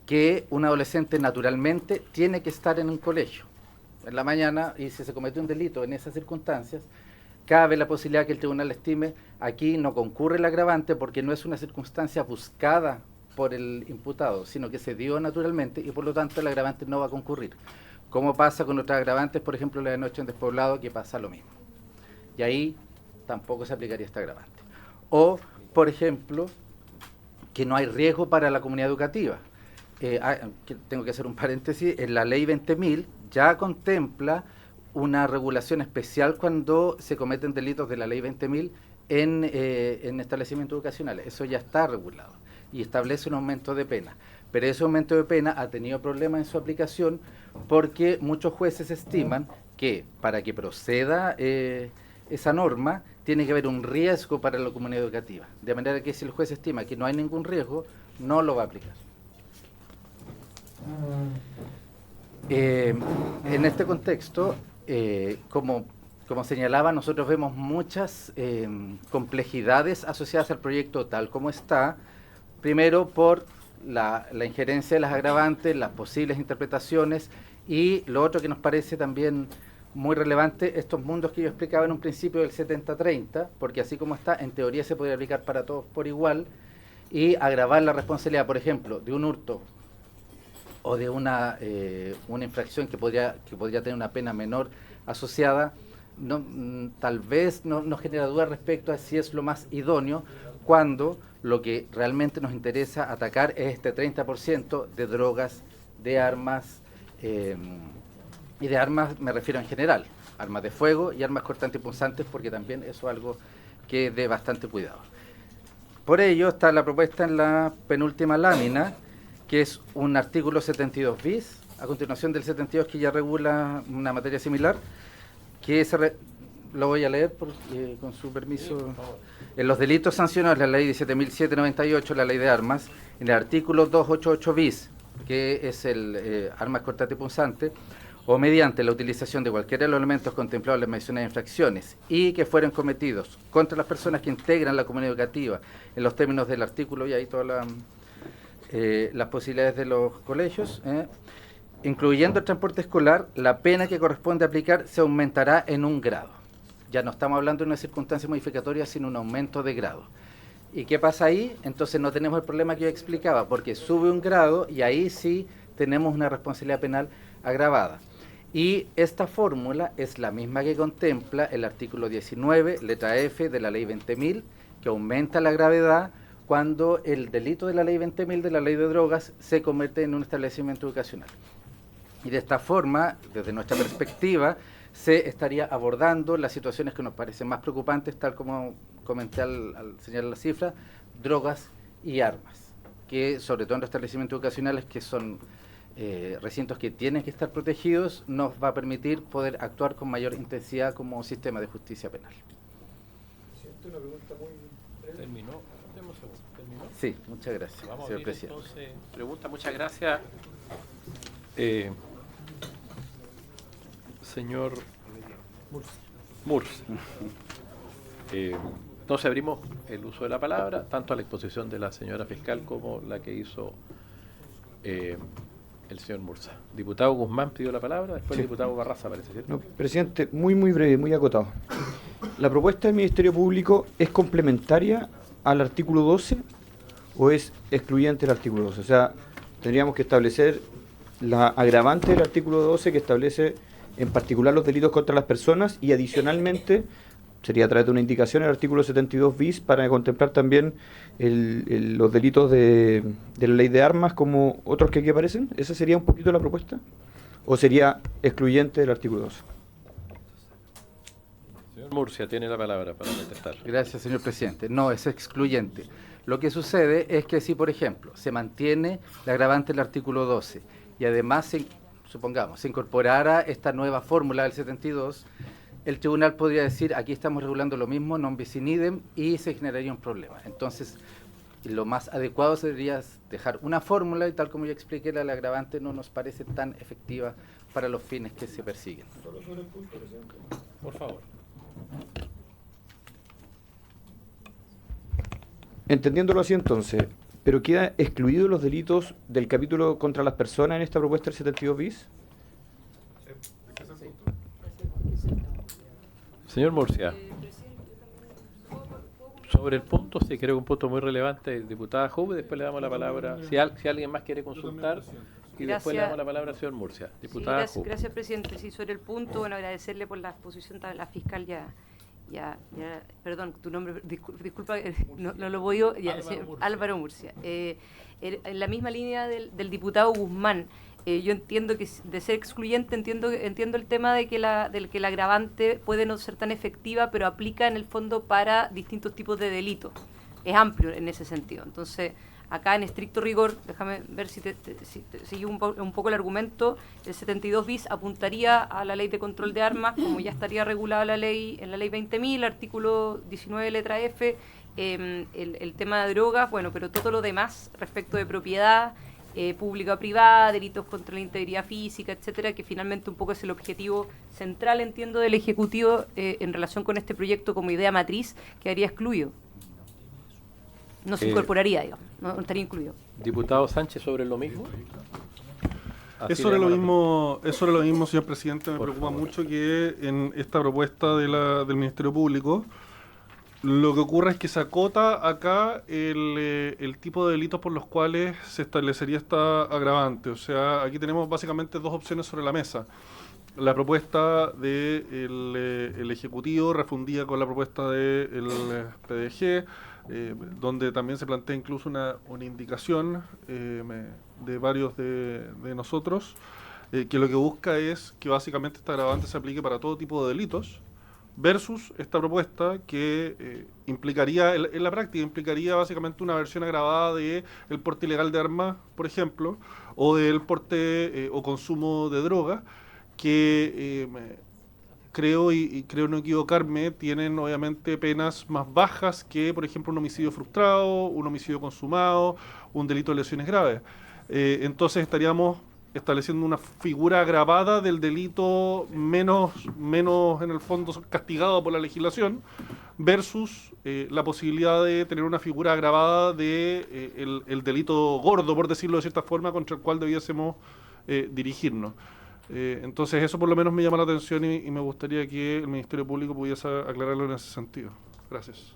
Que un adolescente naturalmente tiene que estar en un colegio en la mañana, y si se comete un delito en esas circunstancias, cabe la posibilidad que el tribunal estime aquí no concurre el agravante porque no es una circunstancia buscada por el imputado, sino que se dio naturalmente y por lo tanto el agravante no va a concurrir. Como pasa con otros agravantes, por ejemplo la de noche en despoblado, que pasa lo mismo. Y ahí tampoco se aplicaría este agravante. O, por ejemplo, que no hay riesgo para la comunidad educativa. Tengo que hacer un paréntesis, en la ley 20.000 ya contempla una regulación especial cuando se cometen delitos de la ley 20.000 en establecimientos educacionales. Eso ya está regulado y establece un aumento de pena. Pero ese aumento de pena ha tenido problemas en su aplicación porque muchos jueces estiman que para que proceda esa norma tiene que haber un riesgo para la comunidad educativa. De manera que si el juez estima que no hay ningún riesgo, no lo va a aplicar. En este contexto, como señalaba, nosotros vemos muchas complejidades asociadas al proyecto tal como está. Primero, por la injerencia de las agravantes, las posibles interpretaciones, y lo otro que nos parece también muy relevante, estos mundos que yo explicaba en un principio del 70-30, porque así como está, en teoría se podría aplicar para todos por igual, y agravar la responsabilidad, por ejemplo, de un hurto o de una infracción que podría tener una pena menor asociada, tal vez no genera duda respecto a si es lo más idóneo, cuando lo que realmente nos interesa atacar es este 30% de drogas, de armas, y de armas me refiero en general, armas de fuego y armas cortantes y punzantes, porque también eso es algo que es de bastante cuidado. Por ello está la propuesta en la penúltima lámina, que es un artículo 72 bis, a continuación del 72 que ya regula una materia similar, que lo voy a leer con su permiso. En los delitos sancionados, la ley 17.798, la ley de armas, en el artículo 288 bis, que es el armas cortantes y punzantes, o mediante la utilización de cualquiera de los elementos contemplados en las mencionadas infracciones y que fueran cometidos contra las personas que integran la comunidad educativa en los términos del artículo y ahí todas las posibilidades de los colegios, incluyendo el transporte escolar, la pena que corresponde aplicar se aumentará en 1 grado. Ya no estamos hablando de una circunstancia modificatoria, sino un aumento de grado. ¿Y qué pasa ahí? Entonces no tenemos el problema que yo explicaba, porque sube 1 grado y ahí sí tenemos una responsabilidad penal agravada. Y esta fórmula es la misma que contempla el artículo 19, letra F de la ley 20.000, que aumenta la gravedad cuando el delito de la ley 20.000 de la ley de drogas se convierte en un establecimiento educacional. Y de esta forma, desde nuestra perspectiva, se estaría abordando las situaciones que nos parecen más preocupantes, tal como comenté al señalar la cifra, drogas y armas, que sobre todo en los establecimientos educacionales, que son recintos que tienen que estar protegidos, nos va a permitir poder actuar con mayor intensidad como sistema de justicia penal. ¿Terminó? Demos un segundo. ¿Terminó? Sí, muchas gracias, Vamos a señor abrir presidente. entonces pregunta. Muchas gracias, señor Murs. Entonces abrimos el uso de la palabra, tanto a la exposición de la señora fiscal como la que hizo el señor Mursa. Diputado Guzmán pidió la palabra, después el diputado Barraza, parece, ¿cierto? No, presidente, muy breve, muy acotado. ¿La propuesta del Ministerio Público es complementaria al artículo 12 o es excluyente del artículo 12? O sea, tendríamos que establecer la agravante del artículo 12 que establece en particular los delitos contra las personas y adicionalmente sería a través de una indicación el artículo 72 bis para contemplar también los delitos de la ley de armas como otros que aquí aparecen. ¿Esa sería un poquito la propuesta? ¿O sería excluyente del artículo 12? Señor Murcia tiene la palabra para contestar. Gracias, señor presidente. No, es excluyente. Lo que sucede es que si, por ejemplo, se mantiene la agravante del artículo 12 y además, supongamos, se incorporara esta nueva fórmula del 72, el tribunal podría decir, aquí estamos regulando lo mismo, non bis in idem, y se generaría un problema. Entonces, lo más adecuado sería dejar una fórmula, y tal como yo expliqué, la agravante no nos parece tan efectiva para los fines que se persiguen. Por favor. Entendiéndolo así entonces, ¿pero queda excluidos los delitos del capítulo contra las personas en esta propuesta del 72 bis? Señor Murcia, sobre el punto, sí, creo que un punto muy relevante, diputada Jove, después le damos la palabra, si alguien más quiere consultar, y después le damos la palabra al señor Murcia. Diputada sí, gracias, presidente. Sí, sobre el punto, bueno, agradecerle por la exposición de la fiscal perdón, tu nombre, disculpa, no lo voy yo, Álvaro Murcia. En la misma línea del diputado Guzmán, yo entiendo que de ser excluyente, entiendo el tema de que la agravante puede no ser tan efectiva, pero aplica en el fondo para distintos tipos de delitos. Es amplio en ese sentido. Entonces, acá en estricto rigor, déjame ver si sigue un poco el argumento, el 72 bis apuntaría a la ley de control de armas, como ya estaría regulada la ley en la ley 20.000, artículo 19, letra F, el tema de drogas, bueno, pero todo lo demás respecto de propiedad, pública o privada, delitos contra la integridad física, etcétera, que finalmente un poco es el objetivo central, entiendo, del Ejecutivo en relación con este proyecto como idea matriz, quedaría excluido. No se incorporaría, digamos, no estaría incluido. Diputado Sánchez, ¿sobre lo mismo? Es sobre lo mismo, señor presidente. Me preocupa mucho que en esta propuesta del Ministerio Público lo que ocurre es que se acota acá el tipo de delitos por los cuales se establecería esta agravante. O sea, aquí tenemos básicamente dos opciones sobre la mesa. La propuesta del Ejecutivo refundida con la propuesta del PDG, donde también se plantea incluso una indicación de varios de nosotros, que lo que busca es que básicamente esta agravante se aplique para todo tipo de delitos, versus esta propuesta que implicaría, en la práctica, implicaría básicamente una versión agravada de el porte ilegal de armas, por ejemplo, o del porte o consumo de drogas, que creo, y creo no equivocarme, tienen obviamente penas más bajas que, por ejemplo, un homicidio frustrado, un homicidio consumado, un delito de lesiones graves. Entonces estaríamos estableciendo una figura agravada del delito menos en el fondo castigado por la legislación, versus la posibilidad de tener una figura agravada de el delito gordo, por decirlo de cierta forma, contra el cual debiésemos dirigirnos. Entonces eso por lo menos me llama la atención y me gustaría que el Ministerio Público pudiese aclararlo en ese sentido. Gracias.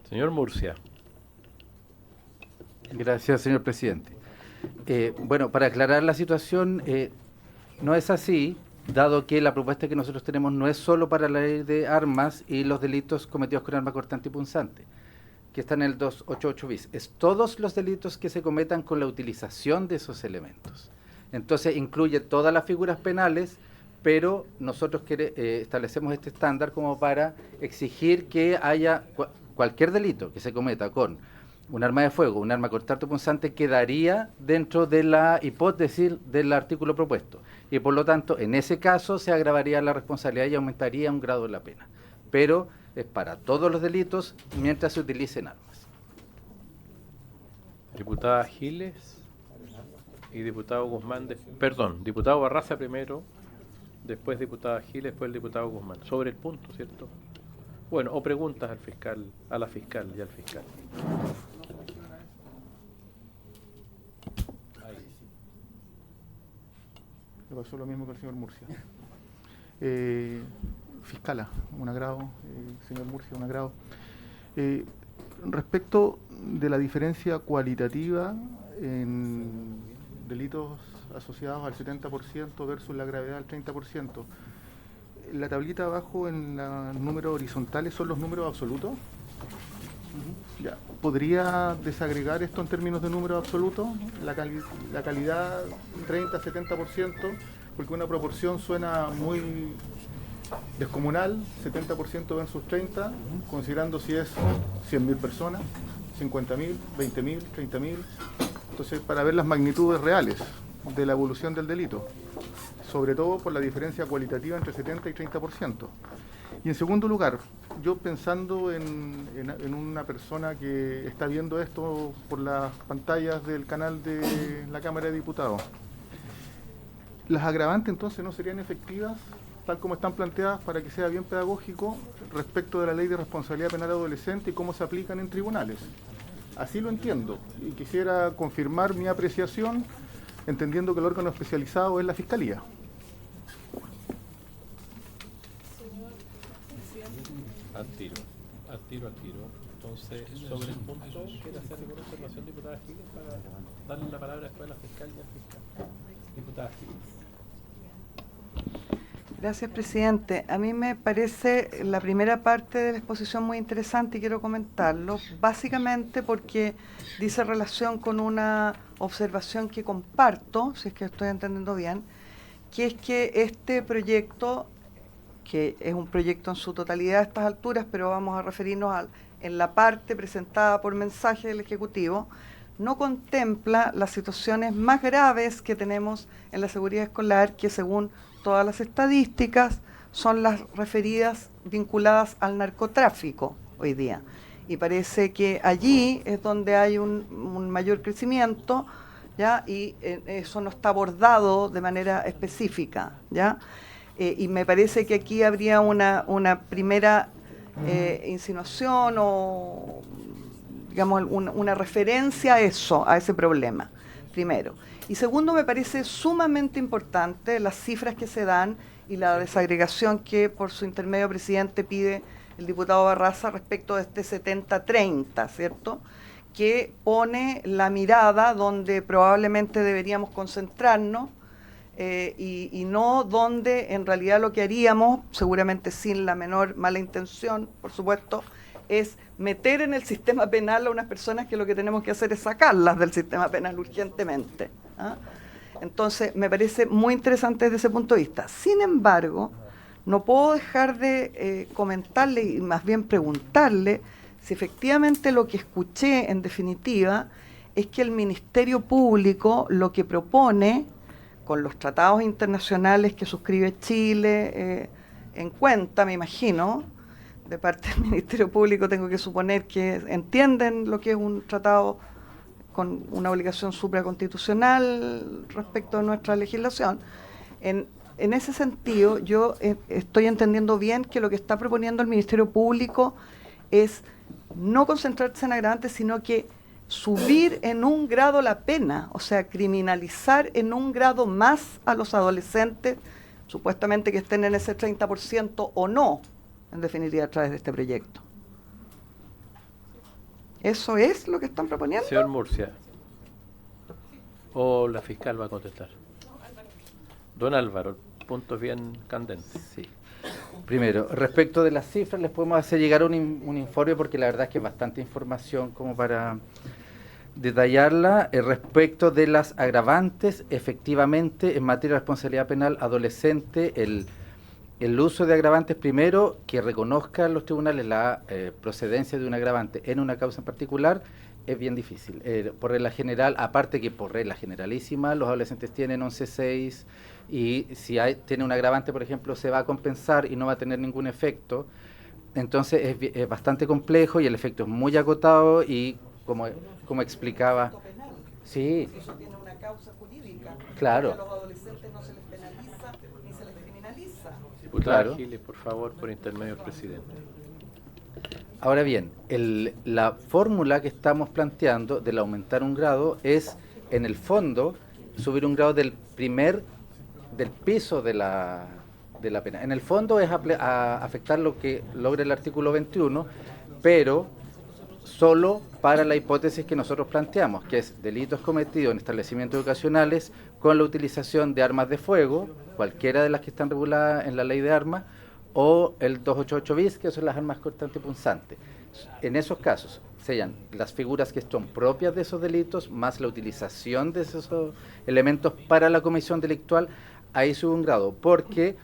Señor Murcia. Gracias, señor presidente. Bueno, para aclarar la situación, no es así, dado que la propuesta que nosotros tenemos no es solo para la ley de armas y los delitos cometidos con arma cortante y punzante, que está en el 288 bis. Es todos los delitos que se cometan con la utilización de esos elementos. Entonces incluye todas las figuras penales, pero nosotros establecemos este estándar como para exigir que haya cualquier delito que se cometa con un arma de fuego, un arma cortante o punzante, quedaría dentro de la hipótesis del artículo propuesto. Y por lo tanto, en ese caso se agravaría la responsabilidad y aumentaría un grado de la pena. Pero es para todos los delitos mientras se utilicen armas. Diputada Giles y diputado Guzmán, diputado Barraza primero, después diputada Giles, después el diputado Guzmán. Sobre el punto, ¿cierto? Bueno, o preguntas al fiscal, a la fiscal y al fiscal. Le pasó lo mismo que al señor Murcia. Fiscala, un agrado. Señor Murcia, un agrado. Respecto de la diferencia cualitativa en delitos asociados al 70% versus la gravedad al 30%, la tablita abajo en los números horizontales son los números absolutos. Ya. ¿Podría desagregar esto en términos de números absolutos? La calidad 30-70%, porque una proporción suena muy descomunal, 70% versus 30, considerando si es 100.000 personas, 50.000, 20.000, 30.000. Entonces, para ver las magnitudes reales de la evolución del delito, sobre todo por la diferencia cualitativa entre 70 y 30%. Y en segundo lugar, yo pensando en una persona que está viendo esto por las pantallas del canal de la Cámara de Diputados, ¿las agravantes entonces no serían efectivas, tal como están planteadas, para que sea bien pedagógico respecto de la Ley de Responsabilidad Penal Adolescente y cómo se aplican en tribunales? Así lo entiendo, y quisiera confirmar mi apreciación, entendiendo que el órgano especializado es la Fiscalía. Al tiro. Entonces, sobre el punto, ¿quiere hacer alguna observación, diputada Giles, para darle la palabra después a la fiscal y al fiscal? Diputada Giles. Gracias, presidente. A mí me parece la primera parte de la exposición muy interesante y quiero comentarlo, básicamente porque dice relación con una observación que comparto, si es que estoy entendiendo bien, que es que este proyecto, que es un proyecto en su totalidad a estas alturas, pero vamos a referirnos en la parte presentada por mensaje del Ejecutivo, no contempla las situaciones más graves que tenemos en la seguridad escolar, que según todas las estadísticas son las referidas vinculadas al narcotráfico hoy día. Y parece que allí es donde hay un mayor crecimiento, ¿ya? Y eso no está abordado de manera específica, ¿ya? Y me parece que aquí habría una primera insinuación o, digamos, una referencia a eso, a ese problema, primero. Y segundo, me parece sumamente importante las cifras que se dan y la desagregación que por su intermedio presidente pide el diputado Barraza respecto de este 70-30, ¿cierto?, que pone la mirada donde probablemente deberíamos concentrarnos y no donde en realidad lo que haríamos, seguramente sin la menor mala intención, por supuesto, es meter en el sistema penal a unas personas que lo que tenemos que hacer es sacarlas del sistema penal urgentemente, ¿ah? Entonces, me parece muy interesante desde ese punto de vista. Sin embargo, no puedo dejar de comentarle y más bien preguntarle si efectivamente lo que escuché en definitiva es que el Ministerio Público lo que propone, con los tratados internacionales que suscribe Chile en cuenta, me imagino, de parte del Ministerio Público tengo que suponer que entienden lo que es un tratado con una obligación supraconstitucional respecto a nuestra legislación. En ese sentido, yo estoy entendiendo bien que lo que está proponiendo el Ministerio Público es no concentrarse en agravantes, sino que subir en un grado la pena, o sea, criminalizar en un grado más a los adolescentes, supuestamente que estén en ese 30% o no, en definitiva, a través de este proyecto. ¿Eso es lo que están proponiendo? Señor Murcia. ¿O la fiscal va a contestar? Don Álvaro, puntos bien candentes. Sí. Primero, respecto de las cifras, les podemos hacer llegar un informe porque la verdad es que es bastante información como para detallarla. Respecto de las agravantes, efectivamente, en materia de responsabilidad penal adolescente, el uso de agravantes, primero, que reconozcan los tribunales la procedencia de un agravante en una causa en particular, es bien difícil. Por regla general, aparte que por regla generalísima, los adolescentes tienen 11.6 y si tiene un agravante, por ejemplo, se va a compensar y no va a tener ningún efecto. Entonces es bastante complejo y el efecto es muy acotado y como explicaba... Sí. Eso tiene una causa jurídica. Claro. A los adolescentes no se les penaliza ni se les criminaliza. Diputada Claro. Giles, por favor, por intermedio del presidente. Ahora bien, la fórmula que estamos planteando del aumentar un grado es, en el fondo, subir un grado del piso de la pena. En el fondo es afectar lo que logra el artículo 21, pero solo para la hipótesis que nosotros planteamos, que es delitos cometidos en establecimientos educacionales con la utilización de armas de fuego, cualquiera de las que están reguladas en la ley de armas, o el 288 bis, que son las armas cortantes y punzantes. En esos casos, sean las figuras que son propias de esos delitos, más la utilización de esos elementos para la comisión delictual, ahí sube un grado, porque,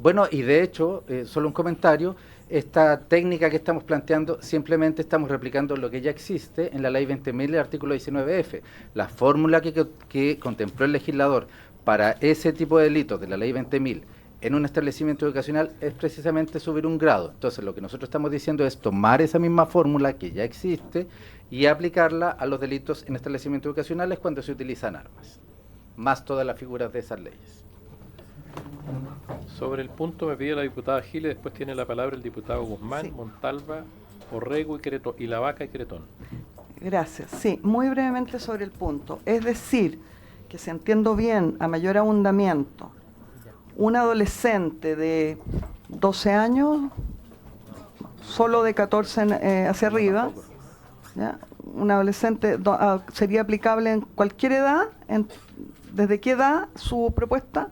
bueno, y de hecho, solo un comentario, esta técnica que estamos planteando, simplemente estamos replicando lo que ya existe en la ley 20.000 del artículo 19F. La fórmula que contempló el legislador para ese tipo de delitos de la ley 20.000 en un establecimiento educacional es precisamente subir un grado. Entonces, lo que nosotros estamos diciendo es tomar esa misma fórmula que ya existe y aplicarla a los delitos en establecimientos educacionales cuando se utilizan armas, más todas las figuras de esas leyes. Sobre el punto me pide la diputada Giles, después tiene la palabra el diputado Guzmán, Sí. Montalva, Orrego y La Vaca y Cretón. Gracias. Sí, muy brevemente sobre el punto. Es decir, que si entiendo bien, a mayor abundamiento, un adolescente de 12 años, solo de 14 hacia arriba, ¿ya? Un adolescente sería aplicable en cualquier edad. ¿Desde qué edad su propuesta?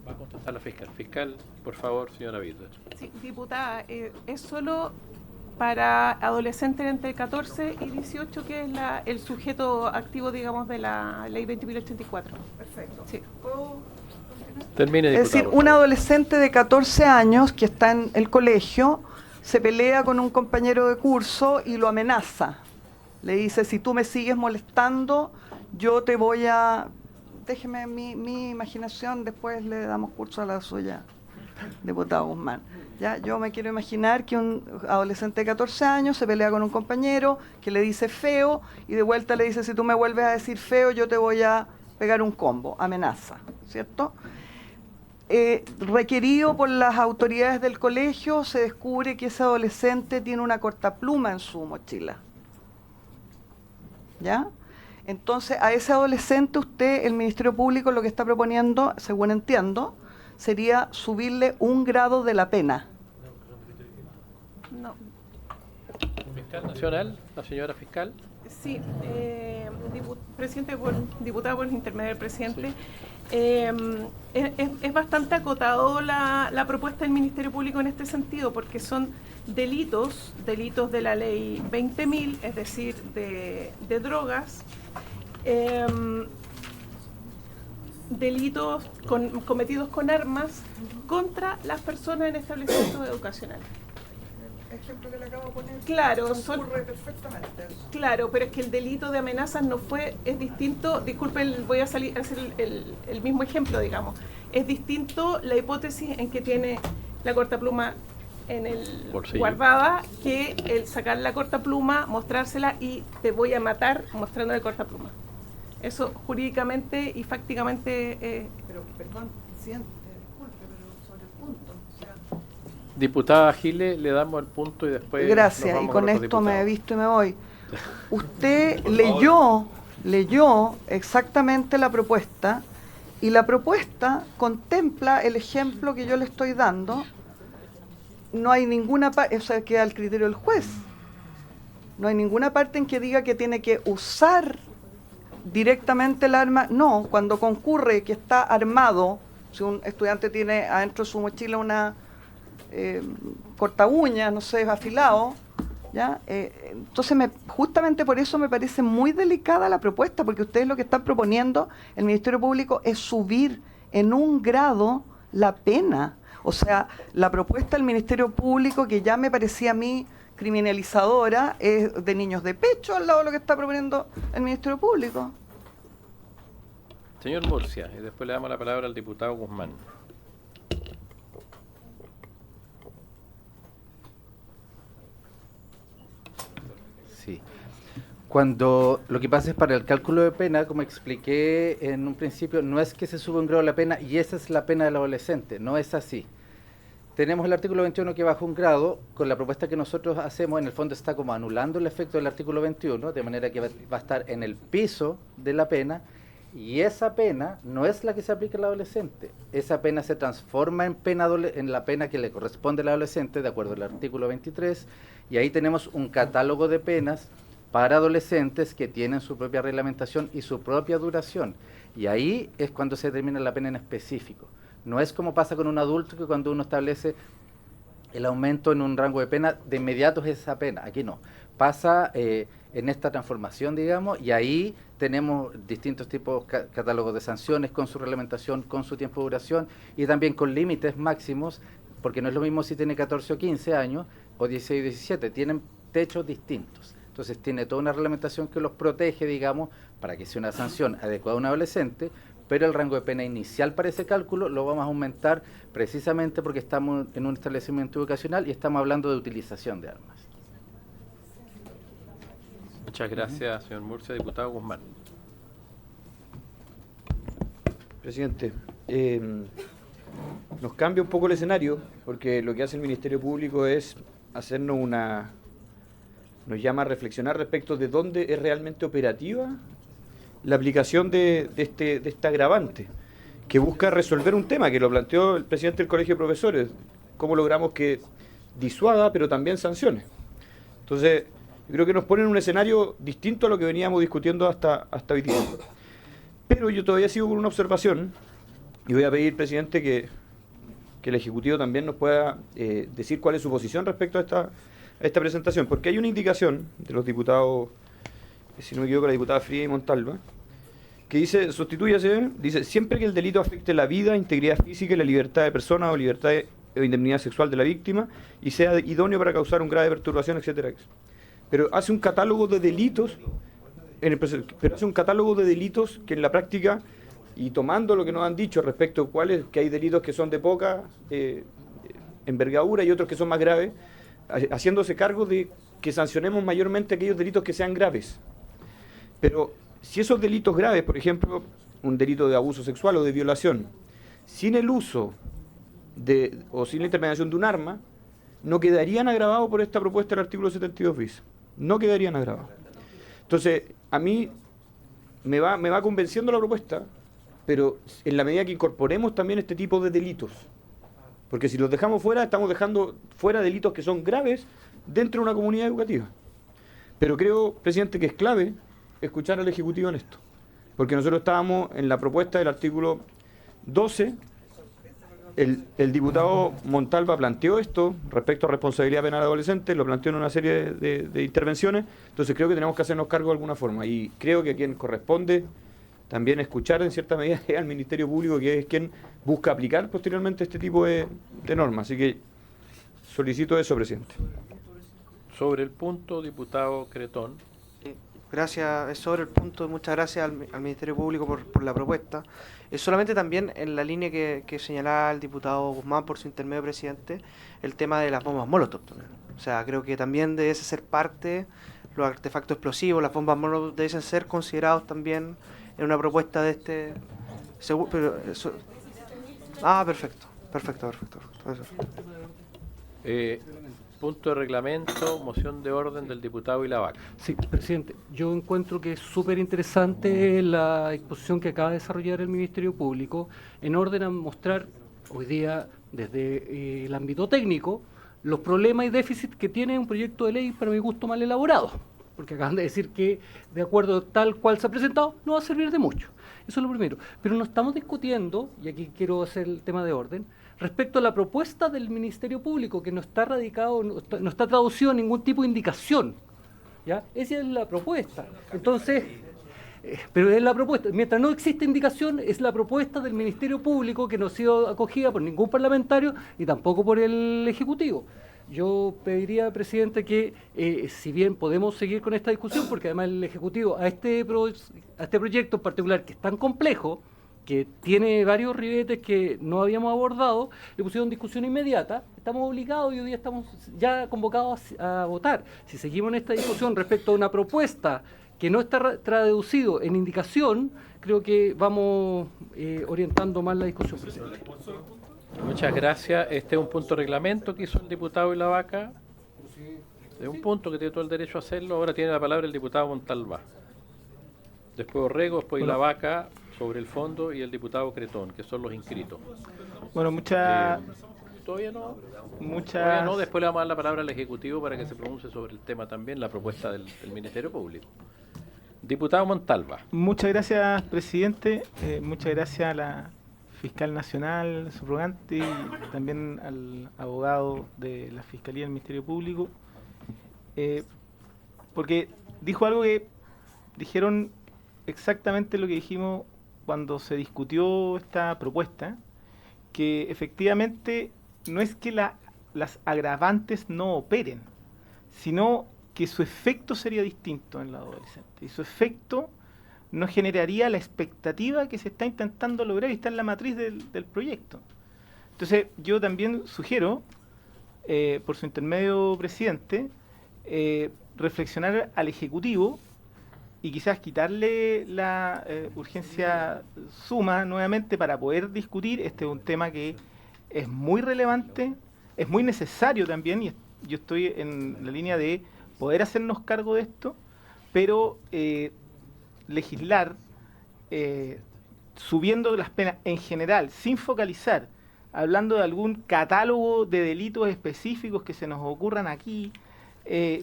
Va a contestar la fiscal. Fiscal, por favor, señora Vidal. Sí, diputada, es solo para adolescentes entre 14 y 18, que es el sujeto activo, digamos, de la ley 20.084. Perfecto. Sí. Termine, diputada. Es decir, por un favor. adolescente de 14 años que está en el colegio se pelea con un compañero de curso y lo amenaza. Le dice, si tú me sigues molestando, yo te voy a... Déjeme mi imaginación, después le damos curso a la suya, diputado Guzmán. ¿Ya? Yo me quiero imaginar que un adolescente de 14 años se pelea con un compañero que le dice feo y de vuelta le dice, si tú me vuelves a decir feo, yo te voy a pegar un combo, amenaza, ¿cierto? Requerido por las autoridades del colegio, se descubre que ese adolescente tiene una cortapluma en su mochila. ¿Ya? Entonces, a ese adolescente usted, el Ministerio Público, lo que está proponiendo, según entiendo, sería subirle un grado de la pena. No. Fiscal nacional, la señora fiscal. Sí, presidente, diputada por el intermedio del presidente. Sí. Es bastante acotado la propuesta del Ministerio Público en este sentido, porque son delitos de la ley 20.000, es decir, de drogas, delitos cometidos con armas contra las personas en establecimientos educacionales. Ejemplo que le acabo de poner. Claro, Concurre perfectamente eso. Claro, pero es que el delito de amenazas es distinto, disculpen, voy a hacer el mismo ejemplo, digamos. Es distinto la hipótesis en que tiene la cortapluma Bolsillo. guardada que el sacar la cortapluma, mostrársela y te voy a matar mostrándole cortapluma. Eso jurídicamente y fácticamente... Pero, perdón, presidente, disculpe, pero sobre el punto. O sea, Diputada Giles, le damos el punto y después... gracias, nos y vamos con otros esto me he diputados. visto y me voy. Usted leyó exactamente la propuesta y la propuesta contempla el ejemplo que yo le estoy dando. No hay ninguna parte, o sea, queda al criterio del juez. No hay ninguna parte en que diga que tiene que usar directamente el arma. No, cuando concurre que está armado, si un estudiante tiene adentro de su mochila una corta uñas, no sé, afilado, ¿ya? Entonces, justamente por eso me parece muy delicada la propuesta, porque ustedes lo que están proponiendo, el Ministerio Público, es subir en 1 grado la pena. O sea, la propuesta del Ministerio Público, que ya me parecía a mí criminalizadora, es de niños de pecho al lado de lo que está proponiendo el Ministerio Público. Señor Murcia, y después le damos la palabra al diputado Guzmán. Sí. Cuando lo que pasa es para el cálculo de pena, como expliqué en un principio, no es que se sube 1 grado la pena y esa es la pena del adolescente, no es así. Tenemos el artículo 21 que baja 1 grado, con la propuesta que nosotros hacemos, en el fondo está como anulando el efecto del artículo 21, de manera que va a estar en el piso de la pena, y esa pena no es la que se aplica al adolescente. Esa pena se transforma en la pena que le corresponde al adolescente, de acuerdo al artículo 23, y ahí tenemos un catálogo de penas para adolescentes que tienen su propia reglamentación y su propia duración. Y ahí es cuando se determina la pena en específico. No es como pasa con un adulto, que cuando uno establece el aumento en un rango de pena, de inmediato es esa pena. Aquí no. Pasa en esta transformación, digamos, y ahí tenemos distintos tipos de catálogos de sanciones con su reglamentación, con su tiempo de duración y también con límites máximos, porque no es lo mismo si tiene 14 o 15 años o 16 o 17, tienen techos distintos. Entonces tiene toda una reglamentación que los protege, digamos, para que sea una sanción adecuada a un adolescente, pero el rango de pena inicial para ese cálculo lo vamos a aumentar precisamente porque estamos en un establecimiento educacional y estamos hablando de utilización de armas. Muchas gracias, señor Murcia. Diputado Guzmán. Presidente, nos cambia un poco el escenario, porque lo que hace el Ministerio Público es hacernos nos llama a reflexionar respecto de dónde es realmente operativa la aplicación de este agravante, que busca resolver un tema que lo planteó el presidente del Colegio de Profesores, cómo logramos que disuada pero también sancione. Entonces, yo creo que nos pone en un escenario distinto a lo que veníamos discutiendo hasta hoy día. Pero yo todavía sigo con una observación y voy a pedir, presidente, que el Ejecutivo también nos pueda decir cuál es su posición respecto a esta presentación, porque hay una indicación de los diputados, si no me equivoco, la diputada Fría y Montalva, que dice, dice, siempre que el delito afecte la vida, integridad física y la libertad de persona o libertad o indemnidad sexual de la víctima y sea idóneo para causar un grave perturbación, etcétera, etcétera. Pero hace un catálogo de delitos, que en la práctica, y tomando lo que nos han dicho respecto a que hay delitos que son de poca envergadura y otros que son más graves, haciéndose cargo de que sancionemos mayormente aquellos delitos que sean graves. Pero si esos delitos graves, por ejemplo, un delito de abuso sexual o de violación, sin el uso o sin la intermediación de un arma, no quedarían agravados por esta propuesta del artículo 72 bis. No quedarían agravados. Entonces, a mí me va convenciendo la propuesta, pero en la medida que incorporemos también este tipo de delitos. Porque si los dejamos fuera, estamos dejando fuera delitos que son graves dentro de una comunidad educativa. Pero creo, presidente, que es clave escuchar al Ejecutivo en esto. Porque nosotros estábamos en la propuesta del artículo 12, el diputado Montalva planteó esto respecto a responsabilidad penal adolescente, lo planteó en una serie de intervenciones, entonces creo que tenemos que hacernos cargo de alguna forma. Y creo que a quien corresponde también escuchar en cierta medida es al Ministerio Público, que es quien busca aplicar posteriormente este tipo de normas. Así que solicito eso, presidente. Sobre el punto, diputado Cretón. gracias. Es sobre el punto. Muchas gracias al Ministerio Público por la propuesta. Es solamente también en la línea que señalaba el diputado Guzmán por su intermedio, presidente, el tema de las bombas Molotov también. O sea, creo que también debe ser parte, los artefactos explosivos, las bombas Molotov deben ser considerados también en una propuesta de este... perfecto. Eso. Punto de reglamento, moción de orden del diputado Ilavaca. Sí, presidente, yo encuentro que es súper interesante la exposición que acaba de desarrollar el Ministerio Público en orden a mostrar hoy día desde el ámbito técnico los problemas y déficits que tiene un proyecto de ley para mi gusto mal elaborado, porque acaban de decir que de acuerdo tal cual se ha presentado no va a servir de mucho. Eso es lo primero. Pero no estamos discutiendo, y aquí quiero hacer el tema de orden, respecto a la propuesta del Ministerio Público, que no está radicado, no está traducido en ningún tipo de indicación. ¿Ya? Esa es la propuesta. Entonces, pero es la propuesta. Mientras no existe indicación, es la propuesta del Ministerio Público que no ha sido acogida por ningún parlamentario y tampoco por el Ejecutivo. Yo pediría, presidente, que si bien podemos seguir con esta discusión, porque además el Ejecutivo a este proyecto en particular, que es tan complejo, que tiene varios ribetes que no habíamos abordado, le pusieron discusión inmediata, estamos obligados y hoy día estamos ya convocados a votar. Si seguimos en esta discusión respecto a una propuesta que no está traducido en indicación, creo que vamos orientando más la discusión, presidente. Muchas gracias. Este es un punto de reglamento que hizo el diputado Ilavaca. Es un punto que tiene todo el derecho a hacerlo. Ahora tiene la palabra el diputado Montalbá. Después Orrego, después Ilavaca sobre el fondo y el diputado Cretón, que son los inscritos. Bueno, Todavía no, después le vamos a dar la palabra al Ejecutivo para que se pronuncie sobre el tema también, la propuesta del Ministerio Público. Diputado Montalbá. Muchas gracias, presidente. Muchas gracias a la fiscal nacional subrogante y también al abogado de la Fiscalía del Ministerio Público, porque dijo algo que dijeron exactamente lo que dijimos cuando se discutió esta propuesta, que efectivamente no es que las agravantes no operen, sino que su efecto sería distinto en la adolescente, y su efecto no generaría la expectativa que se está intentando lograr y está en la matriz del proyecto. Entonces, yo también sugiero, por su intermedio, presidente, reflexionar al Ejecutivo y quizás quitarle la urgencia suma nuevamente para poder discutir. Este es un tema que es muy relevante, es muy necesario también, y yo estoy en la línea de poder hacernos cargo de esto, pero legislar subiendo las penas en general, sin focalizar, hablando de algún catálogo de delitos específicos que se nos ocurran aquí,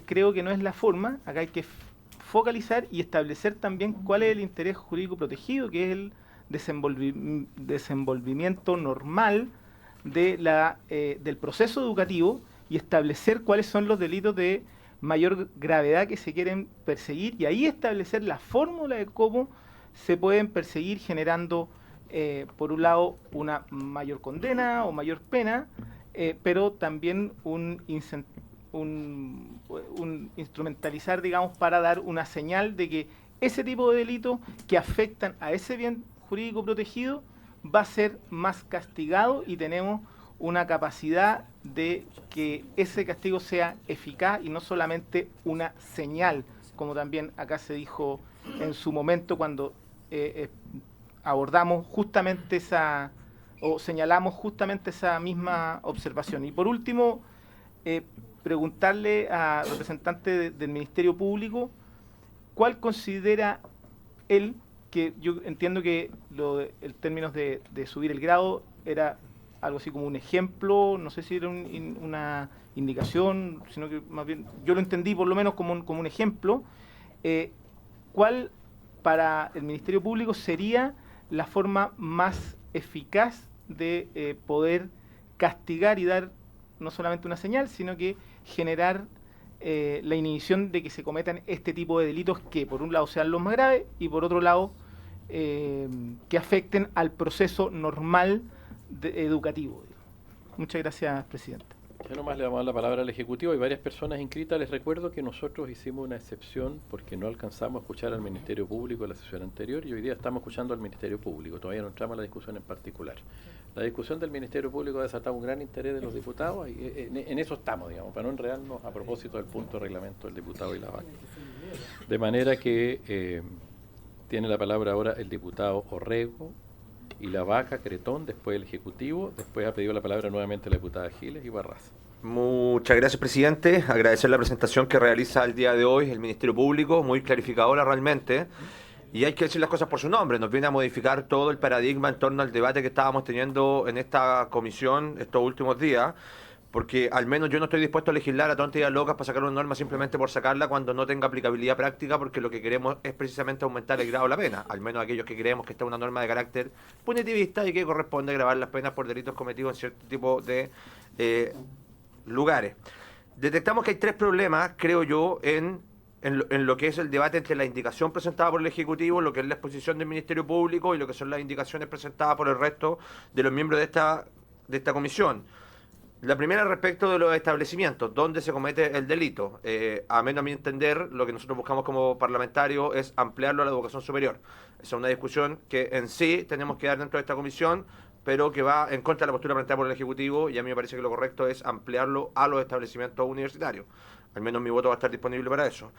creo que no es la forma. Acá hay que focalizar y establecer también cuál es el interés jurídico protegido, que es el desenvolvimiento normal del proceso educativo, y establecer cuáles son los delitos de mayor gravedad que se quieren perseguir, y ahí establecer la fórmula de cómo se pueden perseguir, generando por un lado una mayor condena o mayor pena, pero también un instrumentalizar, digamos, para dar una señal de que ese tipo de delitos que afectan a ese bien jurídico protegido va a ser más castigado, y tenemos una capacidad de que ese castigo sea eficaz y no solamente una señal, como también acá se dijo en su momento cuando abordamos justamente señalamos justamente esa misma observación. Y por último, preguntarle al representante del Ministerio Público cuál considera él, que yo entiendo que el término de subir el grado era algo así como un ejemplo, no sé si era una indicación, sino que más bien yo lo entendí por lo menos como un ejemplo. ¿Cuál para el Ministerio Público sería la forma más eficaz de poder castigar y dar no solamente una señal, sino que generar la inhibición de que se cometan este tipo de delitos que por un lado sean los más graves y por otro lado que afecten al proceso normal educativo? Muchas gracias, presidente. Ya nomás le vamos a dar la palabra al Ejecutivo. Hay varias personas inscritas. Les recuerdo que nosotros hicimos una excepción porque no alcanzamos a escuchar al Ministerio Público en la sesión anterior y hoy día estamos escuchando al Ministerio Público. Todavía no entramos a la discusión en particular. La discusión del Ministerio Público ha desatado un gran interés de los diputados y en eso estamos, digamos, para no enredarnos a propósito del punto de reglamento del diputado y la vaca. De manera que tiene la palabra ahora el diputado Orrego y la vaca Cretón, después el Ejecutivo, después ha pedido la palabra nuevamente la diputada Giles y Barraza. Muchas gracias, presidente. Agradecer la presentación que realiza el día de hoy el Ministerio Público, muy clarificadora realmente. Y hay que decir las cosas por su nombre, nos viene a modificar todo el paradigma en torno al debate que estábamos teniendo en esta comisión estos últimos días, porque al menos yo no estoy dispuesto a legislar a tontas y locas para sacar una norma simplemente por sacarla cuando no tenga aplicabilidad práctica, porque lo que queremos es precisamente aumentar el grado de la pena, al menos aquellos que creemos que esta es una norma de carácter punitivista y que corresponde gravar las penas por delitos cometidos en cierto tipo de lugares. Detectamos que hay tres problemas, creo yo, en lo que es el debate entre la indicación presentada por el Ejecutivo, lo que es la exposición del Ministerio Público y lo que son las indicaciones presentadas por el resto de los miembros de esta comisión. La primera respecto de los establecimientos, donde se comete el delito. A menos a mi entender, lo que nosotros buscamos como parlamentarios es ampliarlo a la educación superior. Esa es una discusión que en sí tenemos que dar dentro de esta comisión, pero que va en contra de la postura planteada por el Ejecutivo, y a mí me parece que lo correcto es ampliarlo a los establecimientos universitarios. Al menos mi voto va a estar disponible para eso.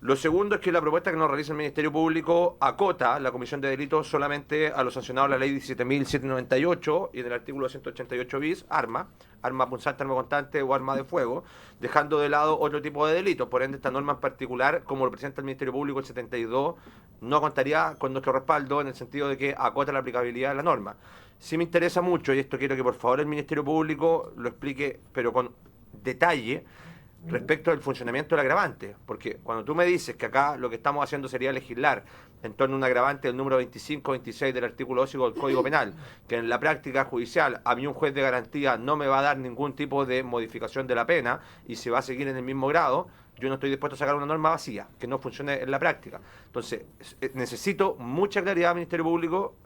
Lo segundo es que la propuesta que nos realiza el Ministerio Público acota la comisión de delitos solamente a los sancionados en la ley 17.798 y en el artículo 188 bis, arma punzante, arma constante o arma de fuego, dejando de lado otro tipo de delitos. Por ende, esta norma en particular, como lo presenta el Ministerio Público, el 72, no contaría con nuestro respaldo en el sentido de que acota la aplicabilidad de la norma. Sí me interesa mucho, y esto quiero que por favor el Ministerio Público lo explique, pero con detalle, respecto del funcionamiento del agravante, porque cuando tú me dices que acá lo que estamos haciendo sería legislar en torno a un agravante del número 25-26 del artículo 12 del Código Penal, que en la práctica judicial a mí un juez de garantía no me va a dar ningún tipo de modificación de la pena y se va a seguir en el mismo grado, yo no estoy dispuesto a sacar una norma vacía, que no funcione en la práctica. Entonces, necesito mucha claridad, Ministerio Público,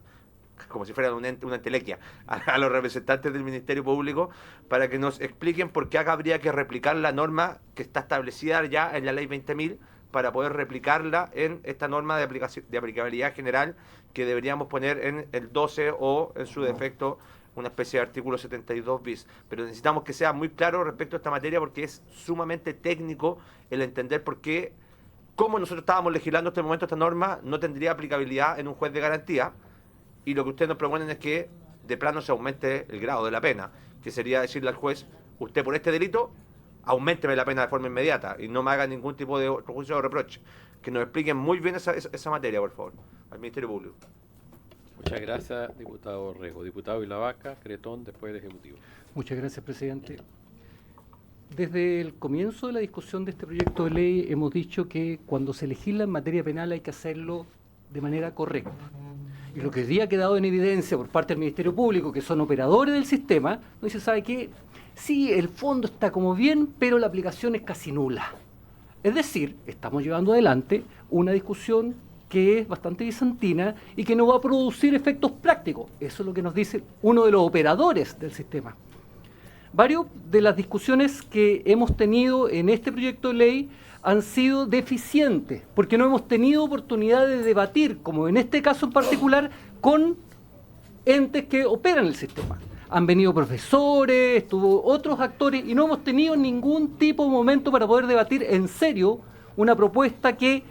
como si fuera una entelequia, a los representantes del Ministerio Público, para que nos expliquen por qué acá habría que replicar la norma que está establecida ya en la ley 20.000 para poder replicarla en esta norma de aplicabilidad general que deberíamos poner en el 12 o, en su defecto, una especie de artículo 72 bis. Pero necesitamos que sea muy claro respecto a esta materia porque es sumamente técnico el entender por qué, como nosotros estábamos legislando en este momento esta norma, no tendría aplicabilidad en un juez de garantía. Y lo que ustedes nos proponen es que de plano se aumente el grado de la pena, que sería decirle al juez, usted por este delito, auménteme la pena de forma inmediata y no me haga ningún tipo de juicio o reproche. Que nos expliquen muy bien esa materia, por favor, al Ministerio Público. Muchas gracias, diputado Orrego. Diputado Vilavaca, Cretón, después el Ejecutivo. Muchas gracias, presidente. Desde el comienzo de la discusión de este proyecto de ley hemos dicho que cuando se legisla en materia penal hay que hacerlo de manera correcta. Y lo que hoy día ha quedado en evidencia por parte del Ministerio Público, que son operadores del sistema, nos dice, ¿sabe qué? Sí, el fondo está como bien, pero la aplicación es casi nula. Es decir, estamos llevando adelante una discusión que es bastante bizantina y que no va a producir efectos prácticos. Eso es lo que nos dice uno de los operadores del sistema. Varias de las discusiones que hemos tenido en este proyecto de ley han sido deficientes, porque no hemos tenido oportunidad de debatir, como en este caso en particular, con entes que operan el sistema. Han venido profesores, estuvo otros actores, y no hemos tenido ningún tipo de momento para poder debatir en serio una propuesta que,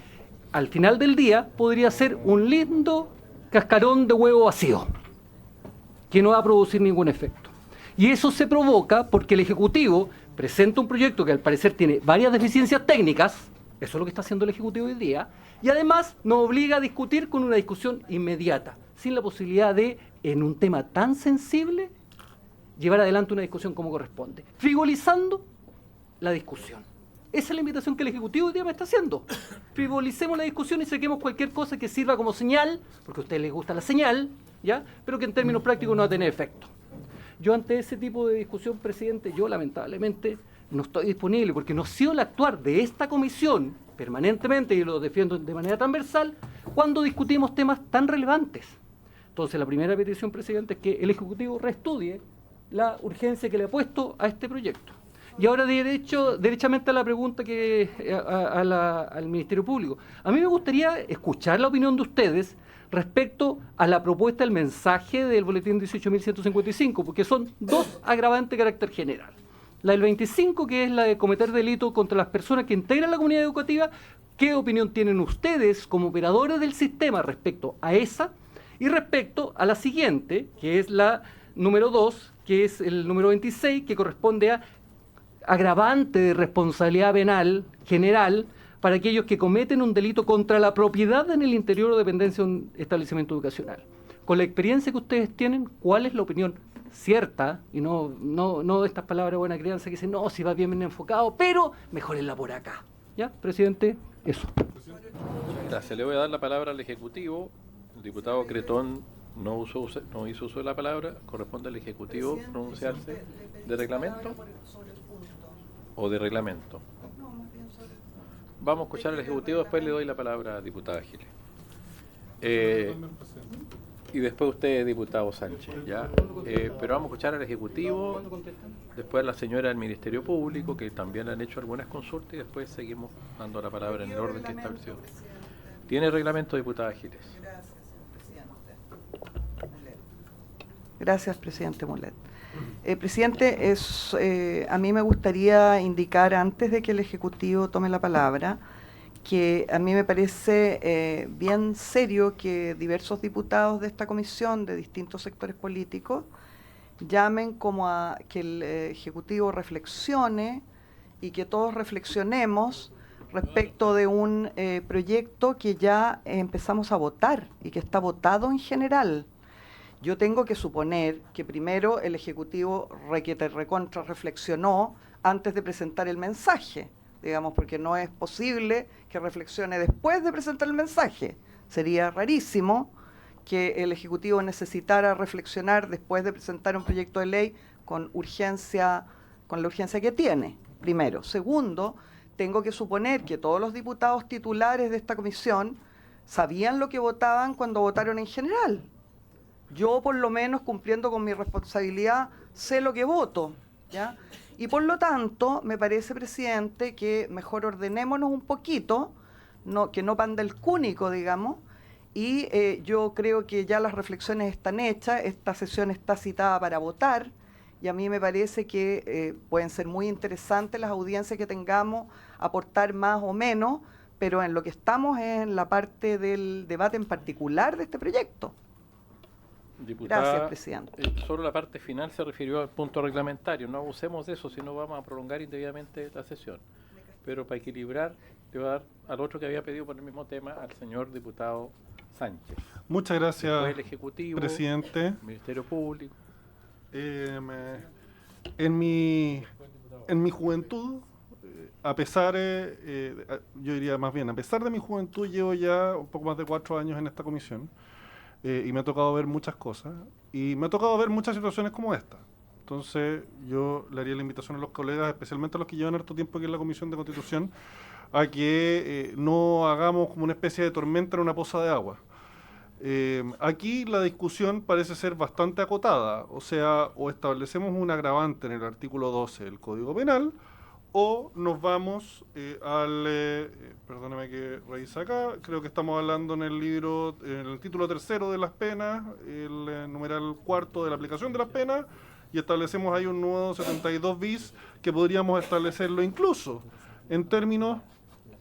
al final del día, podría ser un lindo cascarón de huevo vacío, que no va a producir ningún efecto. Y eso se provoca porque el Ejecutivo presenta un proyecto que al parecer tiene varias deficiencias técnicas, eso es lo que está haciendo el Ejecutivo hoy día, y además nos obliga a discutir con una discusión inmediata, sin la posibilidad de, en un tema tan sensible, llevar adelante una discusión como corresponde, frivolizando la discusión. Esa es la invitación que el Ejecutivo hoy día me está haciendo. Frivolicemos la discusión y saquemos cualquier cosa que sirva como señal, porque a ustedes les gusta la señal, ¿ya? Pero que en términos prácticos no va a tener efecto. Yo ante ese tipo de discusión, presidente, yo lamentablemente no estoy disponible porque no ha sido el actuar de esta comisión permanentemente, y lo defiendo de manera transversal, cuando discutimos temas tan relevantes. Entonces, la primera petición, presidente, es que el Ejecutivo reestudie la urgencia que le ha puesto a este proyecto. Y ahora derechamente a la pregunta que al Ministerio Público. A mí me gustaría escuchar la opinión de ustedes respecto a la propuesta del mensaje del boletín 18.155, porque son dos agravantes de carácter general. La del 25, que es la de cometer delito contra las personas que integran la comunidad educativa. ¿Qué opinión tienen ustedes como operadores del sistema respecto a esa? Y respecto a la siguiente, que es la número 2, que es el número 26, que corresponde a agravante de responsabilidad penal general para aquellos que cometen un delito contra la propiedad en el interior o dependencia de un establecimiento educacional. Con la experiencia que ustedes tienen, ¿cuál es la opinión cierta? Y no estas palabras de buena crianza que dicen, no, si va bien enfocado, pero mejórenla por acá. ¿Ya, presidente? Eso. Gracias. Le voy a dar la palabra al Ejecutivo. El diputado Cretón no hizo uso de la palabra. Corresponde al Ejecutivo pronunciarse de reglamento o de reglamento. Vamos a escuchar al Ejecutivo, después le doy la palabra a diputada Giles. Y después usted, diputado Sánchez, ¿ya? Pero vamos a escuchar al Ejecutivo, después a la señora del Ministerio Público, que también le han hecho algunas consultas, y después seguimos dando la palabra en el orden que estableció. ¿Tiene reglamento, diputada Giles? Gracias, presidente Mulet. Presidente, a mí me gustaría indicar, antes de que el Ejecutivo tome la palabra, que a mí me parece bien serio que diversos diputados de esta comisión, de distintos sectores políticos, llamen como a que el Ejecutivo reflexione y que todos reflexionemos respecto de un proyecto que ya empezamos a votar y que está votado en general. Yo tengo que suponer que primero el Ejecutivo recontra reflexionó antes de presentar el mensaje, digamos, porque no es posible que reflexione después de presentar el mensaje. Sería rarísimo que el Ejecutivo necesitara reflexionar después de presentar un proyecto de ley con urgencia, con la urgencia que tiene, primero. Segundo, tengo que suponer que todos los diputados titulares de esta comisión sabían lo que votaban cuando votaron en general. Yo, por lo menos, cumpliendo con mi responsabilidad, sé lo que voto, ¿ya? Y por lo tanto, me parece, presidente, que mejor ordenémonos un poquito, que no panda el cúnico, digamos, y yo creo que ya las reflexiones están hechas, esta sesión está citada para votar, y a mí me parece que pueden ser muy interesantes las audiencias que tengamos, aportar más o menos, pero en lo que estamos es en la parte del debate en particular de este proyecto. Diputada, gracias, presidente. Solo la parte final se refirió al punto reglamentario. No abusemos de eso, si no vamos a prolongar indebidamente la sesión. Pero para equilibrar, le voy a dar al otro que había pedido por el mismo tema, al señor diputado Sánchez. Muchas gracias, después el Ejecutivo, presidente. El Ministerio Público. En mi juventud, a pesar, yo diría más bien, a pesar de mi juventud, llevo ya un poco más de 4 años en esta comisión. Y me ha tocado ver muchas cosas, y me ha tocado ver muchas situaciones como esta. Entonces, yo le haría la invitación a los colegas, especialmente a los que llevan harto tiempo aquí en la Comisión de Constitución, a que no hagamos como una especie de tormenta en una poza de agua. Aquí la discusión parece ser bastante acotada, o sea, o establecemos un agravante en el artículo 12 del Código Penal, o nos vamos perdóname que revise acá, creo que estamos hablando en el libro, en el título 3 de las penas, el numeral 4 de la aplicación de las penas, y establecemos ahí un nuevo 72 bis que podríamos establecerlo incluso en términos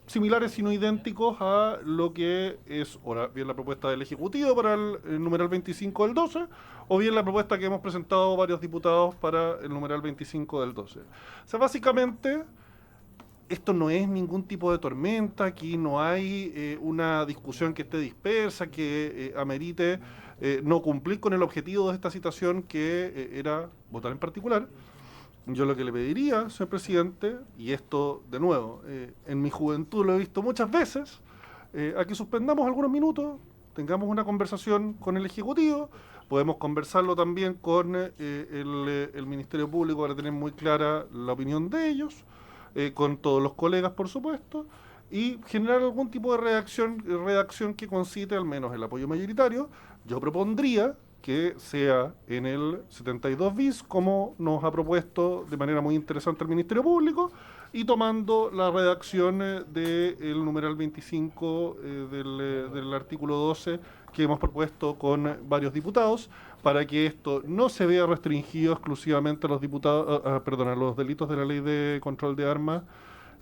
similares, sino idénticos a lo que es, ahora bien, la propuesta del Ejecutivo para el numeral 25 del 12, o bien la propuesta que hemos presentado varios diputados para el numeral 25 del 12. O sea, básicamente, esto no es ningún tipo de tormenta, aquí no hay una discusión que esté dispersa, que amerite no cumplir con el objetivo de esta citación, que era votar en particular. Yo lo que le pediría, señor presidente, y esto de nuevo, en mi juventud lo he visto muchas veces, a que suspendamos algunos minutos, tengamos una conversación con el Ejecutivo, podemos conversarlo también con el Ministerio Público para tener muy clara la opinión de ellos, con todos los colegas, por supuesto, y generar algún tipo de redacción que concite al menos el apoyo mayoritario. Yo propondría que sea en el 72 bis, como nos ha propuesto de manera muy interesante el Ministerio Público, y tomando la redacción del numeral 25 del artículo 12 que hemos propuesto con varios diputados, para que esto no se vea restringido exclusivamente a los diputados, a los delitos de la Ley de Control de Armas,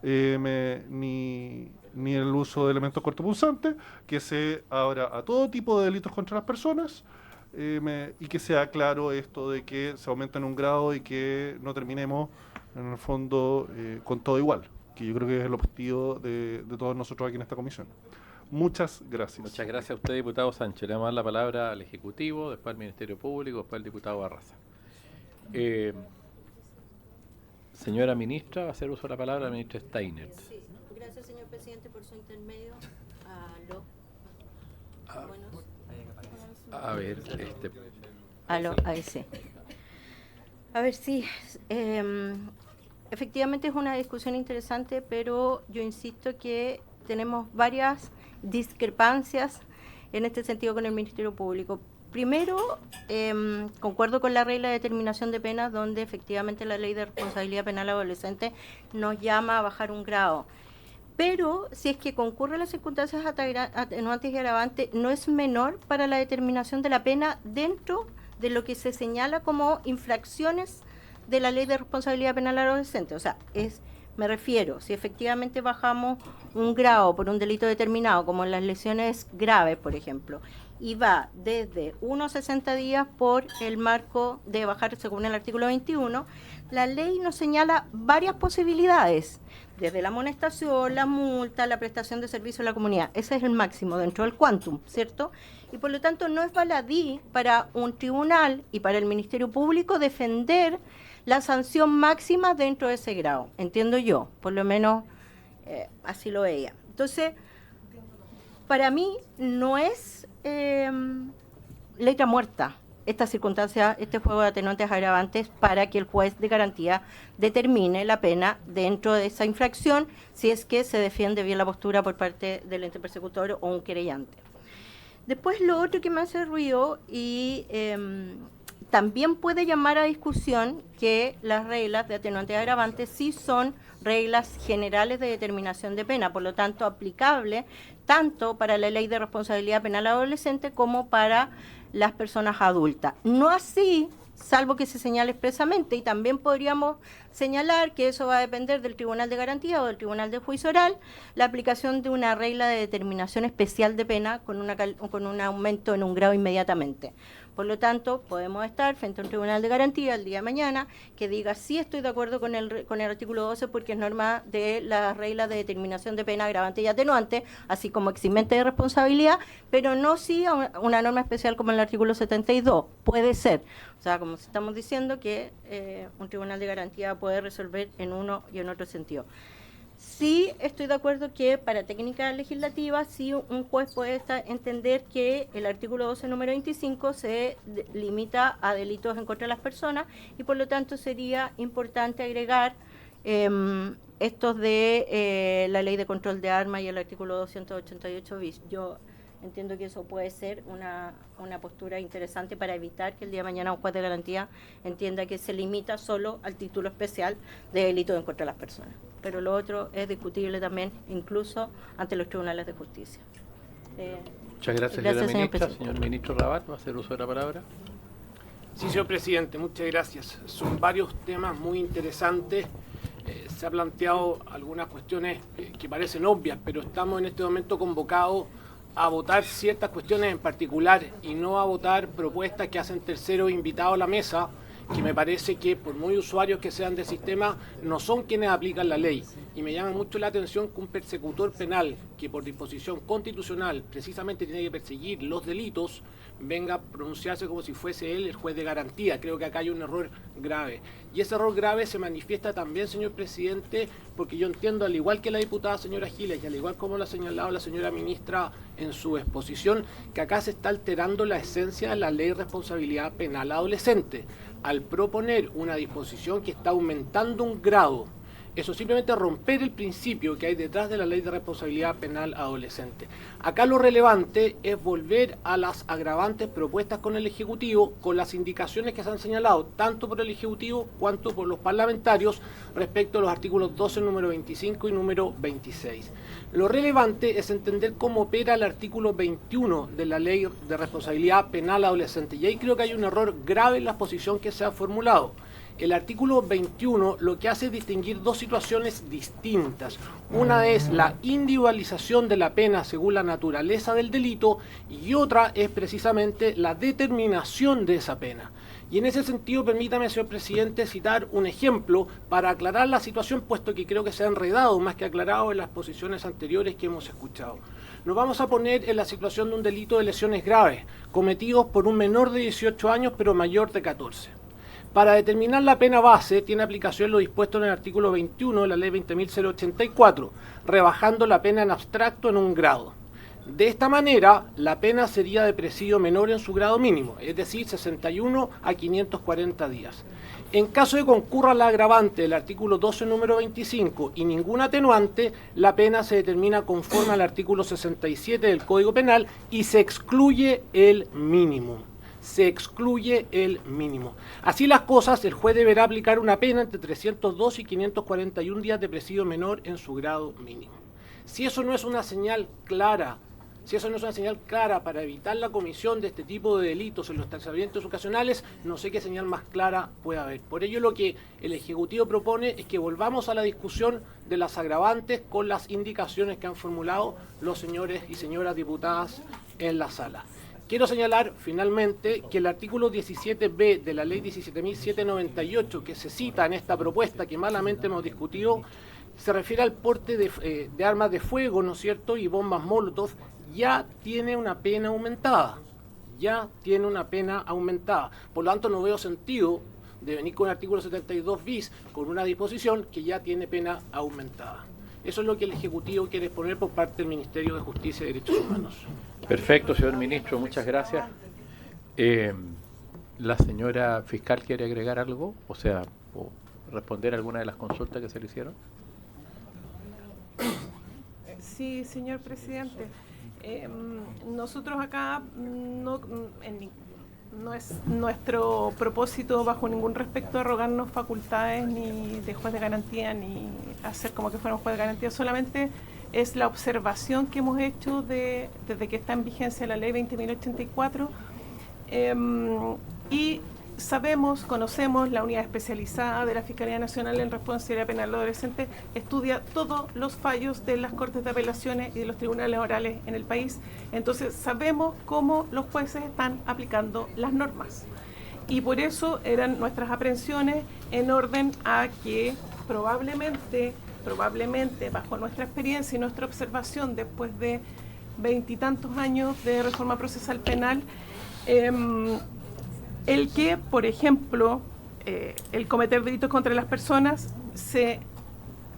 ni el uso de elementos cortopunzantes, que se abra a todo tipo de delitos contra las personas, y que sea claro esto de que se aumenta en un grado y que no terminemos en el fondo con todo igual, que yo creo que es el objetivo de todos nosotros aquí en esta comisión. Muchas gracias. Muchas gracias a usted, diputado Sánchez. Le vamos a dar la palabra al Ejecutivo, después al Ministerio Público, después al diputado Barraza. Señora ministra, va a hacer uso de la palabra la ministra Steiner. Sí, gracias, señor presidente, por su intermedio. A ver, sí. A ver, sí. Efectivamente es una discusión interesante, pero yo insisto que tenemos varias discrepancias en este sentido con el Ministerio Público. Primero, concuerdo con la regla de determinación de penas, donde efectivamente la Ley de Responsabilidad Penal Adolescente nos llama a bajar un grado. Pero si es que concurren las circunstancias atenuantes y agravantes, no es menor para la determinación de la pena dentro de lo que se señala como infracciones de la Ley de Responsabilidad Penal Adolescente. O sea, me refiero, si efectivamente bajamos un grado por un delito determinado, como las lesiones graves, por ejemplo, y va desde 1 a 60 días por el marco de bajar según el artículo 21, la ley nos señala varias posibilidades, desde la amonestación, la multa, la prestación de servicio a la comunidad. Ese es el máximo dentro del quantum, ¿cierto? Y por lo tanto no es baladí para un tribunal y para el Ministerio Público defender la sanción máxima dentro de ese grado, entiendo yo, por lo menos así lo veía. Entonces, para mí no es letra muerta esta circunstancia, este juego de atenuantes agravantes para que el juez de garantía determine la pena dentro de esa infracción si es que se defiende bien la postura por parte del ente persecutor o un querellante. Después lo otro que me hace ruido y también puede llamar a discusión que las reglas de atenuantes agravantes sí son reglas generales de determinación de pena, por lo tanto aplicable tanto para la Ley de Responsabilidad Penal Adolescente como para las personas adultas. No así, salvo que se señale expresamente, y también podríamos señalar que eso va a depender del Tribunal de Garantía o del Tribunal de Juicio Oral, la aplicación de una regla de determinación especial de pena con un aumento en un grado inmediatamente. Por lo tanto, podemos estar frente a un tribunal de garantía el día de mañana que diga sí estoy de acuerdo con el artículo 12 porque es norma de las reglas de determinación de pena agravante y atenuante, así como eximente de responsabilidad, pero no sí a una norma especial como el artículo 72. Puede ser. O sea, como estamos diciendo que un tribunal de garantía puede resolver en uno y en otro sentido. Sí estoy de acuerdo que para técnica legislativa sí un juez puede entender que el artículo 12 número 25 se limita a delitos en contra de las personas y por lo tanto sería importante agregar estos de la Ley de Control de Armas y el artículo 288 bis. Yo entiendo que eso puede ser una postura interesante para evitar que el día de mañana un juez de garantía entienda que se limita solo al título especial de delitos en contra de las personas. Pero lo otro es discutible también, incluso ante los tribunales de justicia. Muchas gracias, señora ministra. Señor ministro Rabat, ¿va a hacer uso de la palabra? Sí, señor presidente, muchas gracias. Son varios temas muy interesantes. Se ha planteado algunas cuestiones que parecen obvias, pero estamos en este momento convocados a votar ciertas cuestiones en particular y no a votar propuestas que hacen terceros invitados a la mesa, que me parece que por muy usuarios que sean del sistema no son quienes aplican la ley. Y me llama mucho la atención que un persecutor penal que por disposición constitucional precisamente tiene que perseguir los delitos venga a pronunciarse como si fuese él el juez de garantía. Creo que acá hay un error grave. Y ese error grave se manifiesta también, señor presidente, porque yo entiendo, al igual que la diputada señora Giles y al igual como lo ha señalado la señora ministra en su exposición, que acá se está alterando la esencia de la Ley de Responsabilidad Penal Adolescente al proponer una disposición que está aumentando un grado Eso es simplemente romper el principio que hay detrás de la ley de responsabilidad penal adolescente. Acá lo relevante es volver a las agravantes propuestas con el Ejecutivo, con las indicaciones que se han señalado tanto por el Ejecutivo cuanto por los parlamentarios respecto a los artículos 12, número 25 y número 26. Lo relevante es entender cómo opera el artículo 21 de la ley de responsabilidad penal adolescente. Y ahí creo que hay un error grave en la posición que se ha formulado. El artículo 21 lo que hace es distinguir dos situaciones distintas. Una es la individualización de la pena según la naturaleza del delito y otra es precisamente la determinación de esa pena. Y en ese sentido, permítame, señor presidente, citar un ejemplo para aclarar la situación, puesto que creo que se ha enredado más que aclarado en las posiciones anteriores que hemos escuchado. Nos vamos a poner en la situación de un delito de lesiones graves, cometidos por un menor de 18 años pero mayor de 14. Para determinar la pena base, tiene aplicación lo dispuesto en el artículo 21 de la ley 20.084, rebajando la pena en abstracto en un grado. De esta manera, la pena sería de presidio menor en su grado mínimo, es decir, 61 a 540 días. En caso de concurra la agravante del artículo 12, número 25 y ningún atenuante, la pena se determina conforme al artículo 67 del Código Penal y se excluye el mínimo. Se excluye el mínimo. Así las cosas, el juez deberá aplicar una pena entre 302 y 541 días de presidio menor en su grado mínimo. Si eso no es una señal clara, para evitar la comisión de este tipo de delitos en los tratamientos ocasionales, no sé qué señal más clara puede haber. Por ello, lo que el Ejecutivo propone es que volvamos a la discusión de las agravantes con las indicaciones que han formulado los señores y señoras diputadas en la sala. Quiero señalar finalmente que el artículo 17b de la ley 17.798 que se cita en esta propuesta que malamente hemos discutido se refiere al porte de armas de fuego, ¿no es cierto?, y bombas Molotov, ya tiene una pena aumentada. Por lo tanto, no veo sentido de venir con el artículo 72 bis con una disposición que ya tiene pena aumentada. Eso es lo que el Ejecutivo quiere exponer por parte del Ministerio de Justicia y Derechos Humanos. Perfecto, señor ministro, muchas gracias. ¿La señora fiscal quiere agregar algo? O sea, o responder a alguna de las consultas que se le hicieron. Sí, señor presidente. Nosotros acá no es nuestro propósito bajo ningún respecto arrogarnos facultades ni de juez de garantía ni hacer como que fuera un juez de garantía, solamente es la observación que hemos hecho desde que está en vigencia la ley 20.084 y conocemos la unidad especializada de la Fiscalía Nacional en Responsabilidad Penal Adolescente, estudia todos los fallos de las Cortes de Apelaciones y de los tribunales orales en el país, entonces sabemos cómo los jueces están aplicando las normas. Y por eso eran nuestras aprehensiones en orden a que probablemente, bajo nuestra experiencia y nuestra observación después de 20 y tantos años de reforma procesal penal, el que, por ejemplo, el cometer delitos contra las personas se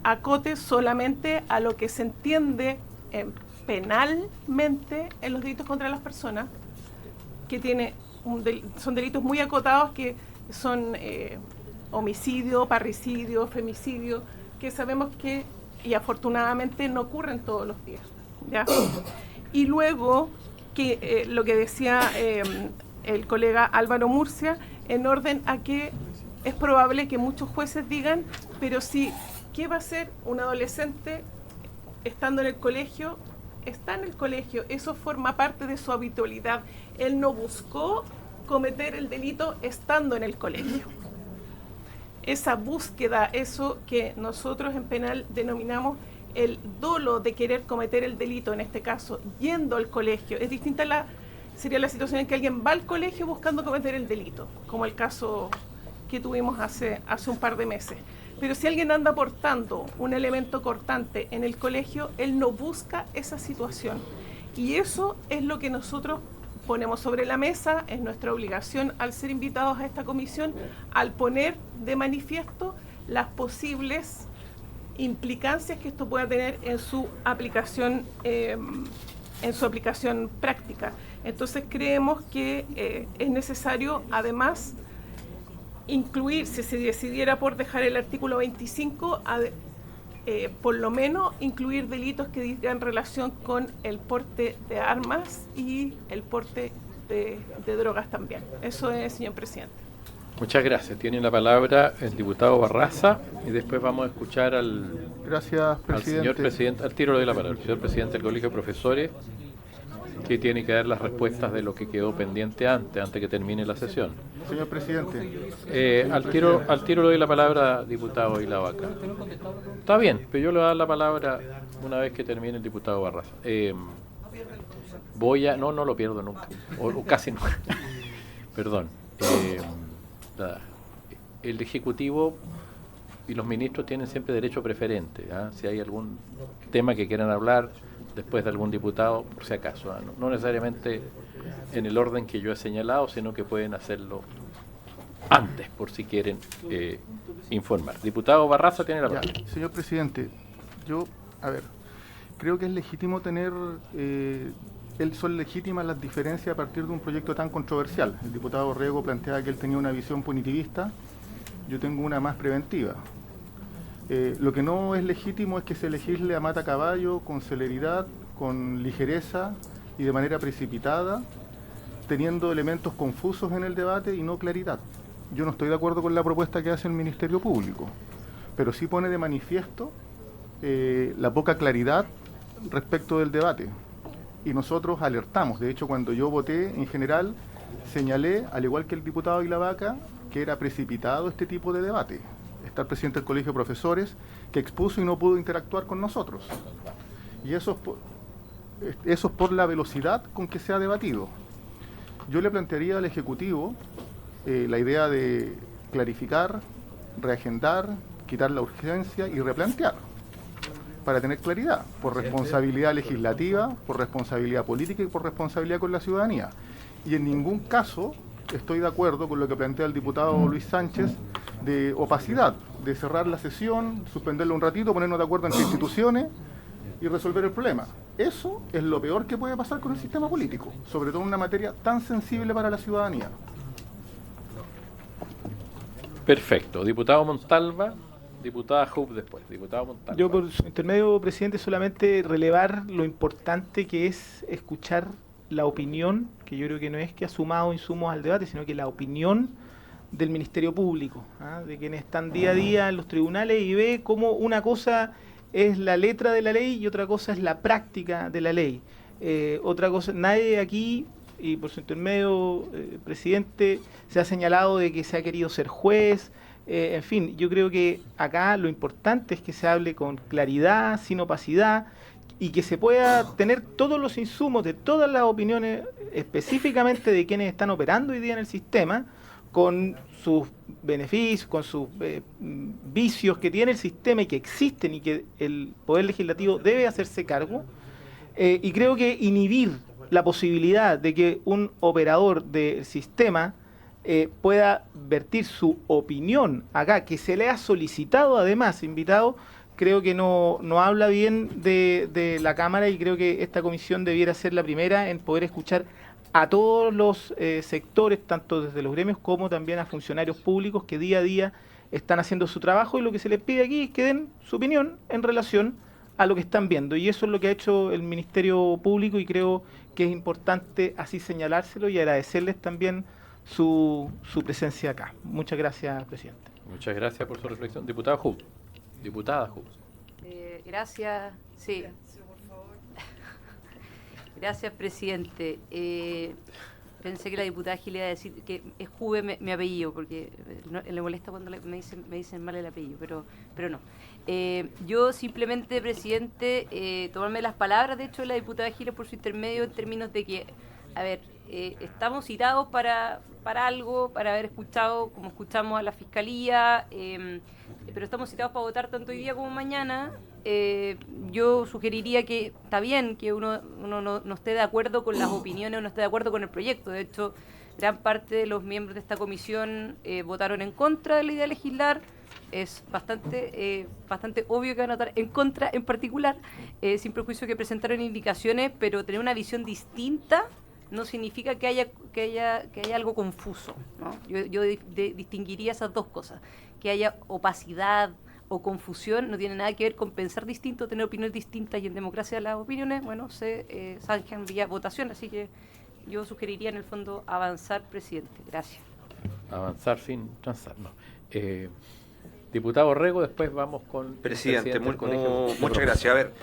acote solamente a lo que se entiende penalmente en los delitos contra las personas, que son delitos muy acotados que son homicidio, parricidio, femicidio, que sabemos que, y afortunadamente, no ocurren todos los días, ¿ya? Y luego, que lo que decía el colega Álvaro Murcia, en orden a que es probable que muchos jueces digan, pero sí, ¿qué va a hacer un adolescente estando en el colegio? Está en el colegio, eso forma parte de su habitualidad. Él no buscó cometer el delito estando en el colegio. Esa búsqueda, eso que nosotros en penal denominamos el dolo de querer cometer el delito, en este caso, yendo al colegio, es distinta sería la situación en que alguien va al colegio buscando cometer el delito, como el caso que tuvimos hace un par de meses. Pero si alguien anda portando un elemento cortante en el colegio, él no busca esa situación. Y eso es lo que nosotros ponemos sobre la mesa, es nuestra obligación al ser invitados a esta comisión, al poner de manifiesto las posibles implicancias que esto pueda tener en su aplicación práctica. Entonces creemos que es necesario, además, incluir, si se decidiera por dejar el artículo 25, por lo menos incluir delitos que digan relación con el porte de armas y el porte de drogas también. Eso es, señor presidente. Muchas gracias. Tiene la palabra el diputado Barraza y después vamos a escuchar Gracias, presidente. al señor presidente, al tiro le doy la palabra, al señor presidente del Colegio de Profesores, que tiene que dar las respuestas de lo que quedó pendiente antes que termine la sesión. Señor presidente. Al tiro le doy la palabra, diputado Ilavaca. Está bien, pero yo le voy a dar la palabra una vez que termine el diputado Barraza. No lo pierdo nunca, o casi nunca. Perdón. El Ejecutivo y los ministros tienen siempre derecho preferente. Si hay algún tema que quieran hablar después de algún diputado, por si acaso, no necesariamente en el orden que yo he señalado, sino que pueden hacerlo antes, por si quieren informar. Diputado Barraza tiene la palabra. Señor presidente, creo que es legítimo son legítimas las diferencias a partir de un proyecto tan controversial. El diputado Rego planteaba que él tenía una visión punitivista, yo tengo una más preventiva. Lo que no es legítimo es que se legisle a mata caballo, con celeridad, con ligereza y de manera precipitada, teniendo elementos confusos en el debate y no claridad. Yo no estoy de acuerdo con la propuesta que hace el Ministerio Público, pero sí pone de manifiesto la poca claridad respecto del debate. Y nosotros alertamos. De hecho, cuando yo voté, en general, señalé, al igual que el diputado Ilavaca, que era precipitado este tipo de debate. Está el presidente del Colegio de Profesores, que expuso y no pudo interactuar con nosotros. Y eso es por la velocidad con que se ha debatido. Yo le plantearía al Ejecutivo la idea de clarificar, reagendar, quitar la urgencia y replantear, para tener claridad, por responsabilidad legislativa, por responsabilidad política y por responsabilidad con la ciudadanía. Y en ningún caso estoy de acuerdo con lo que plantea el diputado Luis Sánchez de opacidad, de cerrar la sesión, suspenderla un ratito, ponernos de acuerdo entre instituciones y resolver el problema. Eso es lo peor que puede pasar con el sistema político, sobre todo en una materia tan sensible para la ciudadanía. Perfecto. Diputado Montalva. Diputada Hub después. Diputado Montalva. Yo, por su intermedio, presidente, solamente relevar lo importante que es escuchar la opinión, que yo creo que no es que ha sumado insumos al debate, sino que la opinión del Ministerio Público, de quienes están día a día en los tribunales y ve cómo una cosa es la letra de la ley y otra cosa es la práctica de la ley. Otra cosa, nadie aquí, y por su intermedio, presidente, se ha señalado de que se ha querido ser juez. En fin, yo creo que acá lo importante es que se hable con claridad, sin opacidad, y que se pueda tener todos los insumos de todas las opiniones, específicamente de quienes están operando hoy día en el sistema, con sus beneficios, con sus vicios que tiene el sistema y que existen y que el Poder Legislativo debe hacerse cargo. Y creo que inhibir la posibilidad de que un operador del sistema pueda vertir su opinión acá, que se le ha solicitado además, invitado, creo que no habla bien de la Cámara, y creo que esta comisión debiera ser la primera en poder escuchar a todos los sectores, tanto desde los gremios como también a funcionarios públicos que día a día están haciendo su trabajo, y lo que se les pide aquí es que den su opinión en relación a lo que están viendo, y eso es lo que ha hecho el Ministerio Público, y creo que es importante así señalárselo y agradecerles también su presencia acá. Muchas gracias, presidente. Muchas gracias por su reflexión. Diputado Hub. Diputada Hub. Gracias. Sí. Gracias, presidente. Pensé que la diputada Gil iba a decir que es Juve mi apellido, porque no, le molesta cuando me dicen mal el apellido, pero no. Yo simplemente, presidente, tomarme las palabras, de hecho, de la diputada Gil por su intermedio, en términos de que, a ver, estamos citados para algo, para haber escuchado, como escuchamos a la Fiscalía, pero estamos citados para votar tanto hoy día como mañana. Yo sugeriría que está bien que uno no esté de acuerdo con las opiniones o no esté de acuerdo con el proyecto. De hecho, gran parte de los miembros de esta comisión votaron en contra de la idea de legislar. Es bastante obvio que van a votar en contra en particular, sin prejuicio que presentaron indicaciones, pero tener una visión distinta no significa que haya algo confuso, ¿no? Yo distinguiría esas dos cosas. Que haya opacidad o confusión no tiene nada que ver con pensar distinto, tener opiniones distintas, y en democracia las opiniones, bueno, se zanjan vía votación, así que yo sugeriría en el fondo avanzar, presidente. Gracias. Avanzar sin transar, no. Diputado Rego, después vamos con... Presidente, del Colegio de muchas gracias. A ver,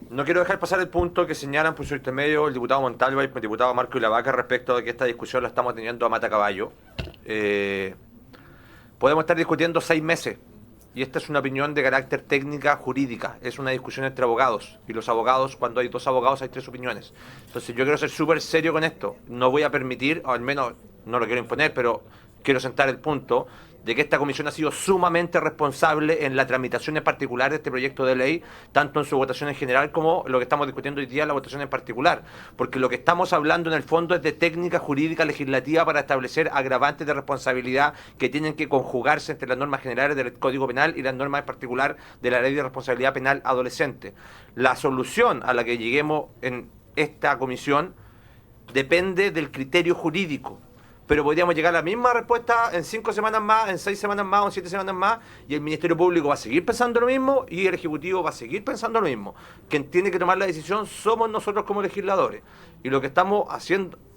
no quiero dejar pasar el punto que señalan por su intermedio el diputado Montalva y el diputado Marco Ilavaca respecto de que esta discusión la estamos teniendo a matacaballo. Podemos estar discutiendo 6 meses, y esta es una opinión de carácter técnica jurídica, es una discusión entre abogados, y los abogados, cuando hay 2 abogados hay 3 opiniones. Entonces yo quiero ser súper serio con esto, no voy a permitir, o al menos no lo quiero imponer, pero quiero sentar el punto de que esta comisión ha sido sumamente responsable en la tramitación en particular de este proyecto de ley, tanto en su votación en general como lo que estamos discutiendo hoy día, la votación en particular, porque lo que estamos hablando en el fondo es de técnica jurídica legislativa para establecer agravantes de responsabilidad que tienen que conjugarse entre las normas generales del Código Penal y las normas en particular de la Ley de Responsabilidad Penal Adolescente. La solución a la que lleguemos en esta comisión depende del criterio jurídico, pero podríamos llegar a la misma respuesta en 5 semanas más, en 6 semanas más o en 7 semanas más, y el Ministerio Público va a seguir pensando lo mismo y el Ejecutivo va a seguir pensando lo mismo. Quien tiene que tomar la decisión somos nosotros como legisladores. Y lo que estamos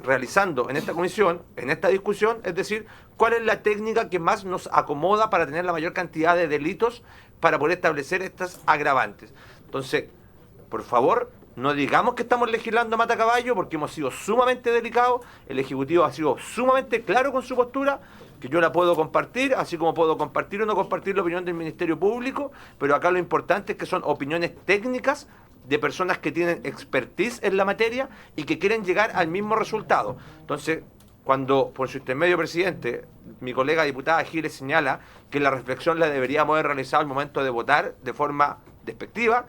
realizando en esta comisión, en esta discusión, es decir, cuál es la técnica que más nos acomoda para tener la mayor cantidad de delitos para poder establecer estas agravantes. Entonces, por favor, no digamos que estamos legislando a matacaballo, porque hemos sido sumamente delicados, el Ejecutivo ha sido sumamente claro con su postura, que yo la puedo compartir, así como puedo compartir o no compartir la opinión del Ministerio Público, pero acá lo importante es que son opiniones técnicas de personas que tienen expertise en la materia y que quieren llegar al mismo resultado. Entonces, cuando, por su intermedio, presidente, mi colega diputada Giles señala que la reflexión la deberíamos haber realizado al momento de votar de forma despectiva,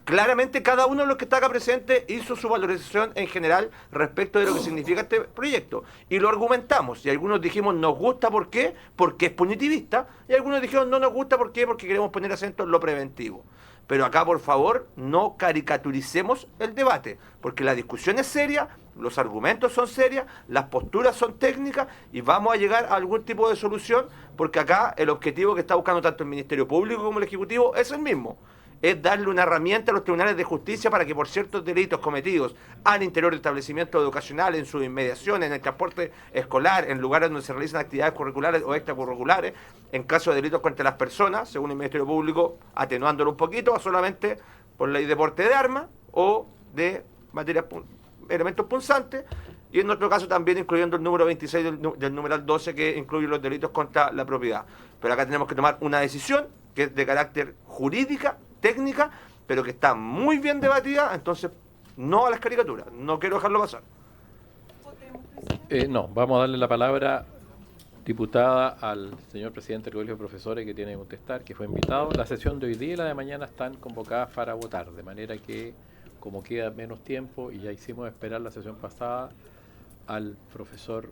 claramente cada uno de los que está acá presente hizo su valorización en general respecto de lo que significa este proyecto. Y lo argumentamos. Y algunos dijimos nos gusta, ¿por qué? Porque es punitivista. Y algunos dijeron no nos gusta, ¿por qué? Porque queremos poner acento en lo preventivo. Pero acá, por favor, no caricaturicemos el debate. Porque la discusión es seria, los argumentos son serios, las posturas son técnicas y vamos a llegar a algún tipo de solución, porque acá el objetivo que está buscando tanto el Ministerio Público como el Ejecutivo es el mismo. Es darle una herramienta a los tribunales de justicia para que por ciertos delitos cometidos al interior del establecimiento educacional, en su inmediación, en el transporte escolar, en lugares donde se realizan actividades curriculares o extracurriculares, en caso de delitos contra las personas, según el Ministerio Público, atenuándolo un poquito, a solamente por ley de porte de armas o de elementos punzantes, y en nuestro caso también incluyendo el número 26 del numeral 12, que incluye los delitos contra la propiedad. Pero acá tenemos que tomar una decisión que es de carácter jurídica, técnica, pero que está muy bien debatida, entonces no a las caricaturas, no quiero dejarlo pasar. No, vamos a darle la palabra, diputada, al señor presidente del Colegio de Profesores, que tiene que contestar, que fue invitado. La sesión de hoy día y la de mañana están convocadas para votar, de manera que, como queda menos tiempo y ya hicimos esperar la sesión pasada, al profesor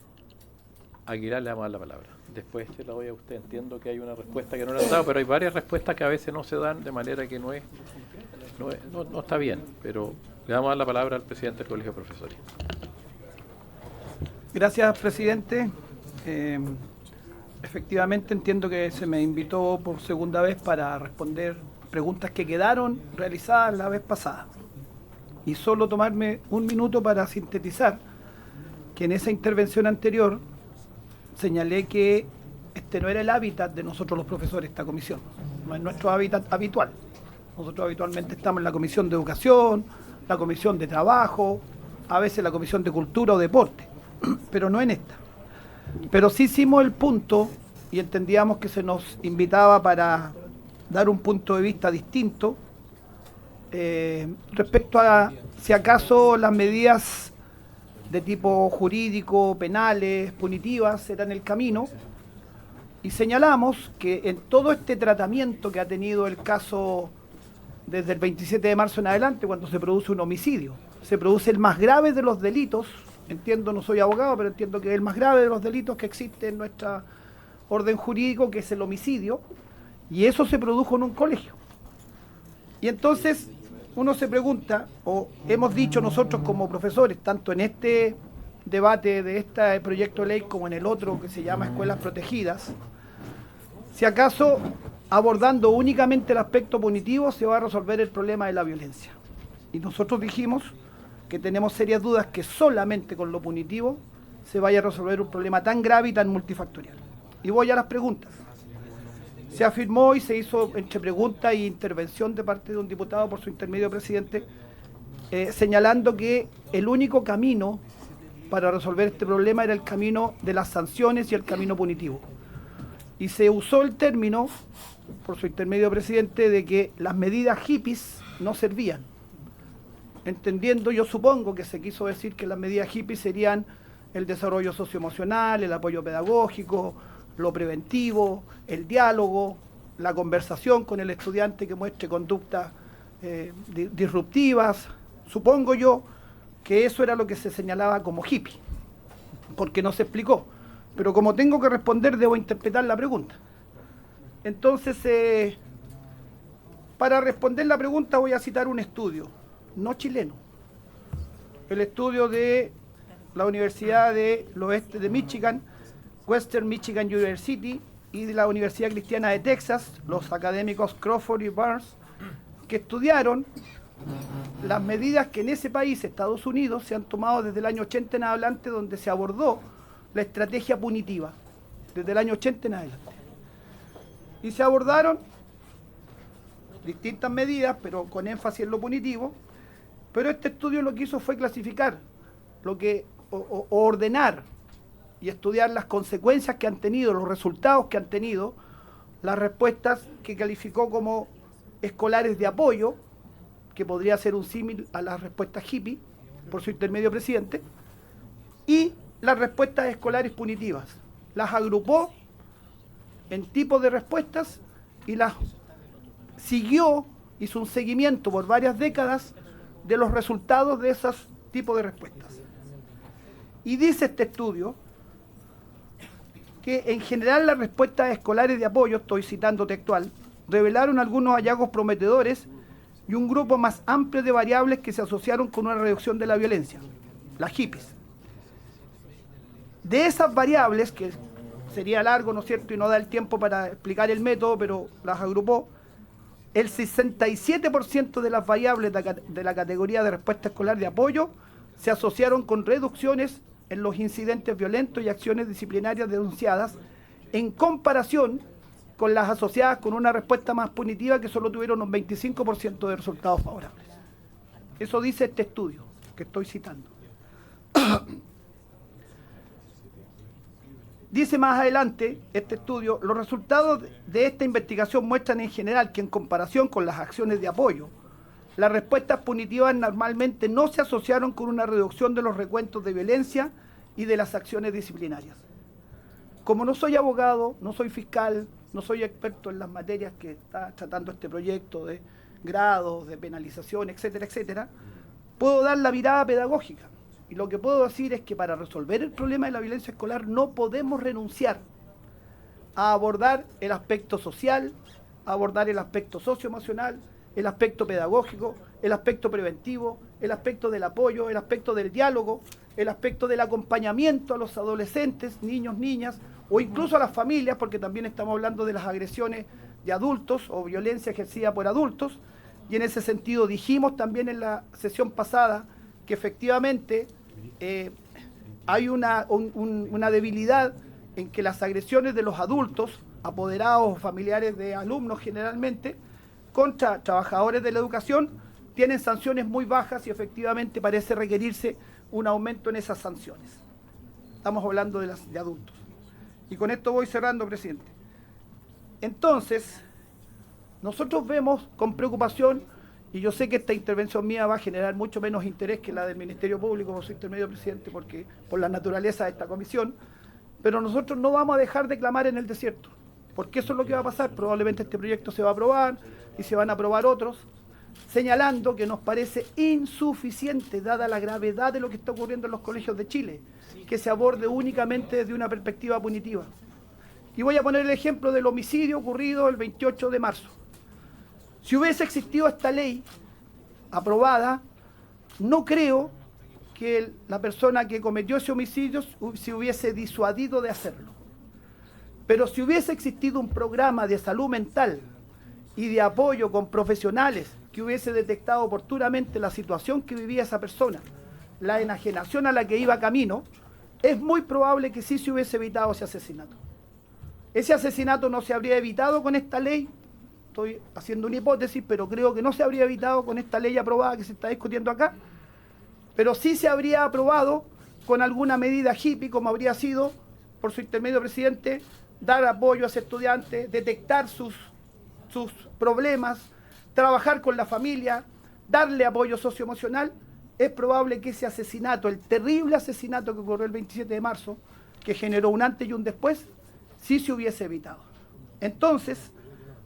Aguilar le vamos a dar la palabra. Después se la doy a usted. Entiendo que hay una respuesta que no le han dado, pero hay varias respuestas que a veces no se dan, de manera que no está bien. Pero le vamos a dar la palabra al presidente del Colegio de Profesores. Gracias, presidente. Efectivamente entiendo que se me invitó por segunda vez para responder preguntas que quedaron realizadas la vez pasada. Y solo tomarme un minuto para sintetizar que en esa intervención anterior señalé que este no era el hábitat de nosotros los profesores, esta comisión. No es nuestro hábitat habitual. Nosotros habitualmente estamos en la Comisión de Educación, la Comisión de Trabajo, a veces la Comisión de Cultura o Deporte, pero no en esta. Pero sí hicimos el punto y entendíamos que se nos invitaba para dar un punto de vista distinto respecto a si acaso las medidas de tipo jurídico, penales, punitivas, eran el camino, y señalamos que en todo este tratamiento que ha tenido el caso desde el 27 de marzo en adelante, cuando se produce un homicidio, se produce el más grave de los delitos, entiendo, no soy abogado, pero entiendo que es el más grave de los delitos que existe en nuestra orden jurídico, que es el homicidio, y eso se produjo en un colegio. Y entonces uno se pregunta, o hemos dicho nosotros como profesores, tanto en este debate de este proyecto de ley como en el otro que se llama Escuelas Protegidas, si acaso abordando únicamente el aspecto punitivo se va a resolver el problema de la violencia. Y nosotros dijimos que tenemos serias dudas que solamente con lo punitivo se vaya a resolver un problema tan grave y tan multifactorial. Y voy a las preguntas. Se afirmó y se hizo entre pregunta e intervención de parte de un diputado por su intermedio presidente, señalando que el único camino para resolver este problema era el camino de las sanciones y el camino punitivo. Y se usó el término, por su intermedio presidente, de que las medidas hippies no servían. Entendiendo, yo supongo que se quiso decir que las medidas hippies serían el desarrollo socioemocional, el apoyo pedagógico, lo preventivo, el diálogo, la conversación con el estudiante que muestre conductas disruptivas. Supongo yo que eso era lo que se señalaba como hippie, porque no se explicó. Pero como tengo que responder, debo interpretar la pregunta. Entonces, para responder la pregunta voy a citar un estudio, no chileno. El estudio de la Universidad del Oeste de Michigan, Western Michigan University, y de la Universidad Cristiana de Texas, los académicos Crawford y Barnes, que estudiaron las medidas que en ese país, Estados Unidos, se han tomado desde el año 80 en adelante, donde se abordó la estrategia punitiva, desde el año 80 en adelante. Y se abordaron distintas medidas, pero con énfasis en lo punitivo, pero este estudio lo que hizo fue clasificar, o ordenar y estudiar las consecuencias que han tenido, los resultados que han tenido, las respuestas que calificó como escolares de apoyo, que podría ser un símil a las respuestas hippie, por su intermedio presidente, y las respuestas escolares punitivas. Las agrupó en tipos de respuestas y las siguió, hizo un seguimiento por varias décadas de los resultados de esos tipos de respuestas. Y dice este estudio que en general las respuestas escolares de apoyo, estoy citando textual, revelaron algunos hallazgos prometedores y un grupo más amplio de variables que se asociaron con una reducción de la violencia, las hippies. De esas variables, que sería largo, ¿no es cierto?, y no da el tiempo para explicar el método, pero las agrupó, el 67% de las variables de la categoría de respuesta escolar de apoyo se asociaron con reducciones en los incidentes violentos y acciones disciplinarias denunciadas, en comparación con las asociadas con una respuesta más punitiva, que solo tuvieron un 25% de resultados favorables. Eso dice este estudio que estoy citando. Dice más adelante este estudio, los resultados de esta investigación muestran en general que en comparación con las acciones de apoyo, las respuestas punitivas normalmente no se asociaron con una reducción de los recuentos de violencia y de las acciones disciplinarias. Como no soy abogado, no soy fiscal, no soy experto en las materias que está tratando este proyecto de grados, de penalización, etcétera, etcétera, puedo dar la mirada pedagógica. Y lo que puedo decir es que para resolver el problema de la violencia escolar no podemos renunciar a abordar el aspecto social, a abordar el aspecto socioemocional, el aspecto pedagógico, el aspecto preventivo, el aspecto del apoyo, el aspecto del diálogo, el aspecto del acompañamiento a los adolescentes, niños, niñas, o incluso a las familias, porque también estamos hablando de las agresiones de adultos o violencia ejercida por adultos, y en ese sentido dijimos también en la sesión pasada que efectivamente hay una debilidad en que las agresiones de los adultos, apoderados o familiares de alumnos generalmente, contra trabajadores de la educación, tienen sanciones muy bajas y efectivamente parece requerirse un aumento en esas sanciones. Estamos hablando de adultos. Y con esto voy cerrando, presidente. Entonces, nosotros vemos con preocupación, y yo sé que esta intervención mía va a generar mucho menos interés que la del Ministerio Público por su intermedio presidente, porque por la naturaleza de esta comisión, pero nosotros no vamos a dejar de clamar en el desierto, porque eso es lo que va a pasar. Probablemente este proyecto se va a aprobar y se van a aprobar otros, señalando que nos parece insuficiente, dada la gravedad de lo que está ocurriendo en los colegios de Chile, que se aborde únicamente desde una perspectiva punitiva. Y voy a poner el ejemplo del homicidio ocurrido el 28 de marzo. Si hubiese existido esta ley aprobada, no creo que la persona que cometió ese homicidio se hubiese disuadido de hacerlo. Pero si hubiese existido un programa de salud mental y de apoyo con profesionales que hubiese detectado oportunamente la situación que vivía esa persona, la enajenación a la que iba camino, es muy probable que sí se hubiese evitado ese asesinato. Ese asesinato no se habría evitado con esta ley, estoy haciendo una hipótesis, pero creo que no se habría evitado con esta ley aprobada que se está discutiendo acá, pero sí se habría aprobado con alguna medida hippie, como habría sido, por su intermedio, presidente, dar apoyo a ese estudiante, detectar sus problemas, trabajar con la familia, darle apoyo socioemocional. Es probable que ese asesinato, el terrible asesinato que ocurrió el 27 de marzo, que generó un antes y un después, sí se hubiese evitado. Entonces,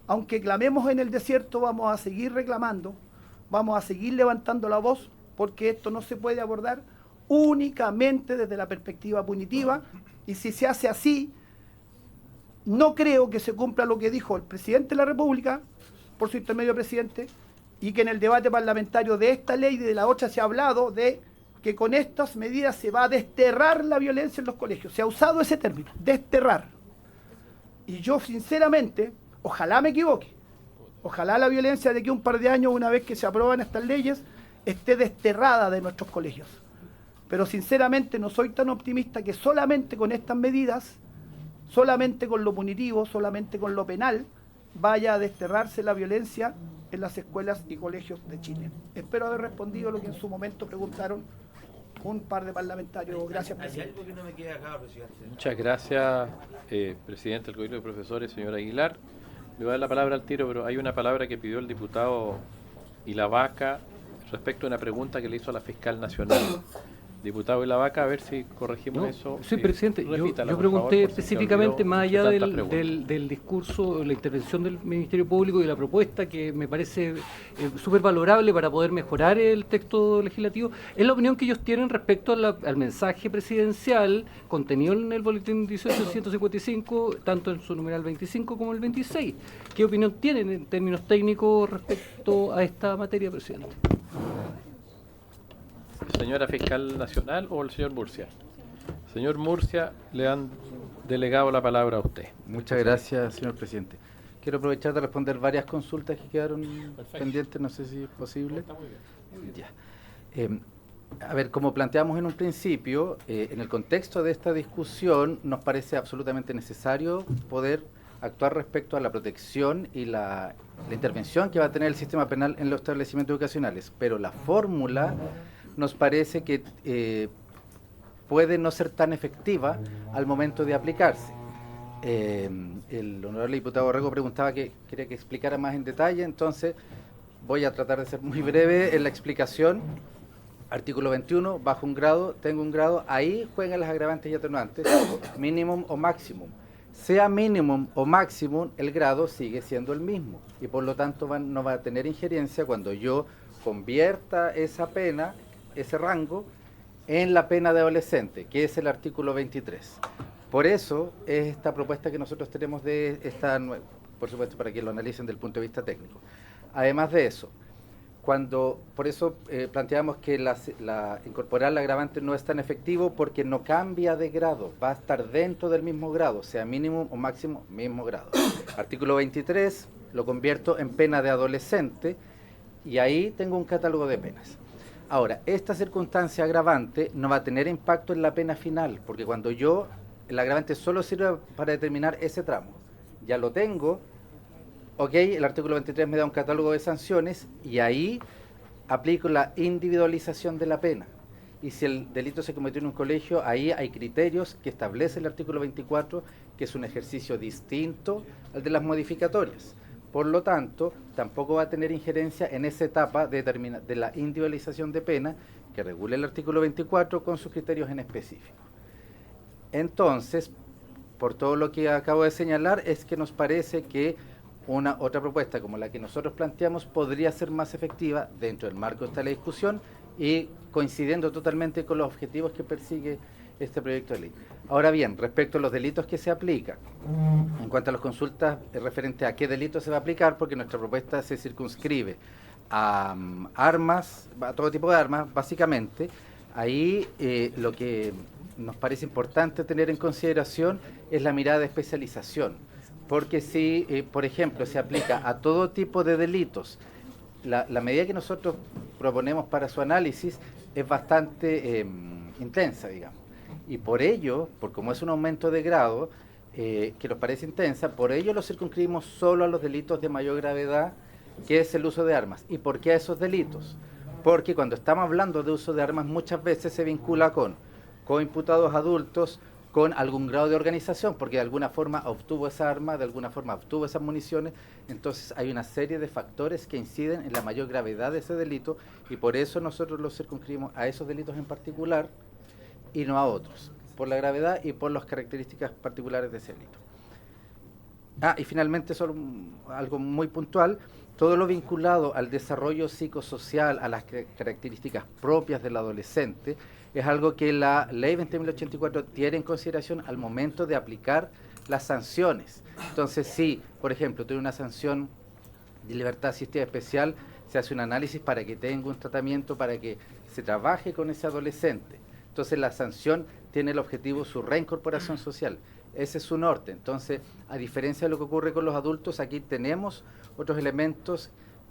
aunque clamemos en el desierto, vamos a seguir reclamando, vamos a seguir levantando la voz, porque esto no se puede abordar únicamente desde la perspectiva punitiva, y si se hace así, no creo que se cumpla lo que dijo el presidente de la República, por su intermedio, presidente, y que en el debate parlamentario de esta ley y de la otra se ha hablado de que con estas medidas se va a desterrar la violencia en los colegios. Se ha usado ese término, desterrar. Y yo, sinceramente, ojalá me equivoque. Ojalá la violencia de aquí a un par de años, una vez que se aprueban estas leyes, esté desterrada de nuestros colegios. Pero sinceramente no soy tan optimista que solamente con estas medidas, solamente con lo punitivo, solamente con lo penal, vaya a desterrarse la violencia en las escuelas y colegios de Chile. Espero haber respondido lo que en su momento preguntaron un par de parlamentarios. Gracias, presidente. Muchas gracias, presidente del Colegio de Profesores, señor Aguilar. Le voy a dar la palabra al tiro, pero hay una palabra que pidió el diputado Ilavaca respecto a una pregunta que le hizo a la fiscal nacional. Diputado Ilavaca, a ver si corregimos eso. Sí, presidente, yo pregunté específicamente, más allá del discurso, la intervención del Ministerio Público y la propuesta, que me parece súper valorable para poder mejorar el texto legislativo, es la opinión que ellos tienen respecto al mensaje presidencial contenido en el boletín 18-155, tanto en su numeral 25 como el 26. ¿Qué opinión tienen en términos técnicos respecto a esta materia, presidente? ¿Señora fiscal nacional o el señor Murcia? Señor Murcia, le han delegado la palabra a usted. Muchas gracias, señor presidente. Quiero aprovechar de responder varias consultas que quedaron pendientes, no sé si es posible. Está muy bien. Ya. A ver, como planteamos en un principio, en el contexto de esta discusión nos parece absolutamente necesario poder actuar respecto a la protección y la intervención que va a tener el sistema penal en los establecimientos educacionales, pero la fórmula nos parece que puede no ser tan efectiva al momento de aplicarse. El honorable diputado Rego preguntaba que quería que explicara más en detalle, entonces voy a tratar de ser muy breve en la explicación. Artículo 21, bajo un grado, tengo un grado, ahí juegan las agravantes y atenuantes, mínimo o máximo. Sea mínimo o máximo, el grado sigue siendo el mismo y por lo tanto no va a tener injerencia cuando yo convierta esa pena, ese rango, en la pena de adolescente, que es el artículo 23. Por eso es esta propuesta que nosotros tenemos de esta, por supuesto, para que lo analicen desde el punto de vista técnico. Además de eso, por eso planteamos que incorporar la agravante no es tan efectivo porque no cambia de grado, va a estar dentro del mismo grado, sea mínimo o máximo, mismo grado. Artículo 23 lo convierto en pena de adolescente y ahí tengo un catálogo de penas. Ahora, esta circunstancia agravante no va a tener impacto en la pena final, porque cuando el agravante solo sirve para determinar ese tramo. Ya lo tengo, ok, el artículo 23 me da un catálogo de sanciones y ahí aplico la individualización de la pena. Y si el delito se cometió en un colegio, ahí hay criterios que establece el artículo 24, que es un ejercicio distinto al de las modificatorias. Por lo tanto, tampoco va a tener injerencia en esa etapa de la individualización de pena que regula el artículo 24 con sus criterios en específico. Entonces, por todo lo que acabo de señalar, es que nos parece que una otra propuesta como la que nosotros planteamos podría ser más efectiva dentro del marco de esta discusión y coincidiendo totalmente con los objetivos que persigue este proyecto de ley. Ahora bien, respecto a los delitos que se aplican, en cuanto a las consultas referente a qué delito se va a aplicar, porque nuestra propuesta se circunscribe a armas, a todo tipo de armas, básicamente, Ahí lo que nos parece importante tener en consideración es la mirada de especialización, porque si, por ejemplo, se aplica a todo tipo de delitos, la medida que nosotros proponemos para su análisis es bastante intensa, digamos, y por ello, por como es un aumento de grado que nos parece intensa, por ello lo circunscribimos solo a los delitos de mayor gravedad, que es el uso de armas. ¿Y por qué a esos delitos? Porque cuando estamos hablando de uso de armas muchas veces se vincula con imputados adultos, con algún grado de organización, porque de alguna forma obtuvo esa arma, de alguna forma obtuvo esas municiones. Entonces hay una serie de factores que inciden en la mayor gravedad de ese delito, y por eso nosotros lo circunscribimos a esos delitos en particular y no a otros, por la gravedad y por las características particulares de ese delito. Y finalmente, solo algo muy puntual, todo lo vinculado al desarrollo psicosocial, a las características propias del adolescente, es algo que la Ley 20.084 tiene en consideración al momento de aplicar las sanciones. Entonces, si, por ejemplo, tiene una sanción de libertad asistida especial, se hace un análisis para que tenga un tratamiento, para que se trabaje con ese adolescente. Entonces, la sanción tiene el objetivo su reincorporación social. Ese es su norte. Entonces, a diferencia de lo que ocurre con los adultos, aquí tenemos otros elementos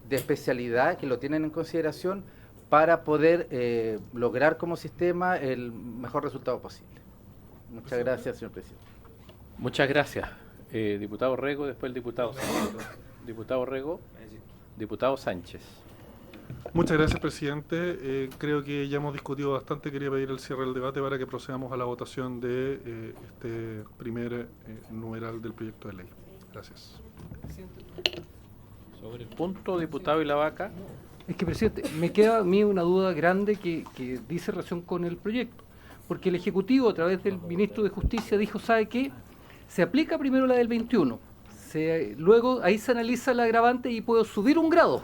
de especialidad que lo tienen en consideración para poder lograr como sistema el mejor resultado posible. Muchas gracias, señor presidente. Muchas gracias. Diputado Rego, después el diputado Sánchez. Diputado Rego, diputado Sánchez. Muchas gracias, presidente. Creo que ya hemos discutido bastante. Quería pedir el cierre del debate para que procedamos a la votación de este primer numeral del proyecto de ley. Gracias. Sobre el punto, diputado Ilavaca. Es que, presidente, me queda a mí una duda grande que dice relación con el proyecto, porque el Ejecutivo, a través del Ministro de Justicia, dijo, ¿sabe qué? Se aplica primero la del 21, luego ahí se analiza el agravante y puedo subir un grado.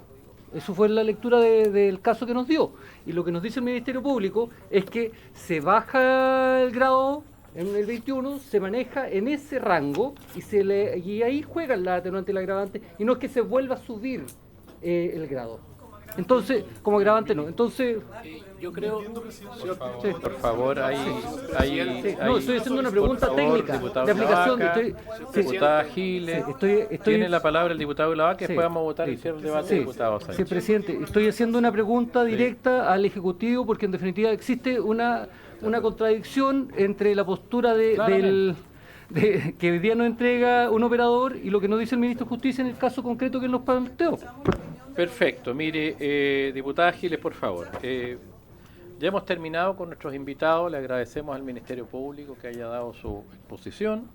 Eso fue la lectura del caso que nos dio. Y lo que nos dice el Ministerio Público es que se baja el grado en el 21, se maneja en ese rango y ahí juegan la atenuante y la agravante, y no es que se vuelva a subir el grado. Entonces, como agravante no. Entonces, yo creo, por favor, no, estoy haciendo una pregunta técnica de aplicación. Diputada Giles, tiene la palabra el diputado Ilavaca, y después vamos a votar y cierre el debate, diputado Sánchez. Sí, presidente, estoy haciendo una pregunta directa al Ejecutivo, porque en definitiva existe una contradicción entre la postura que hoy día nos entrega un operador y lo que nos dice el Ministro de Justicia en el caso concreto que él nos planteó. Perfecto. Mire, diputada Giles, por favor. Ya hemos terminado con nuestros invitados. Le agradecemos al Ministerio Público que haya dado su exposición.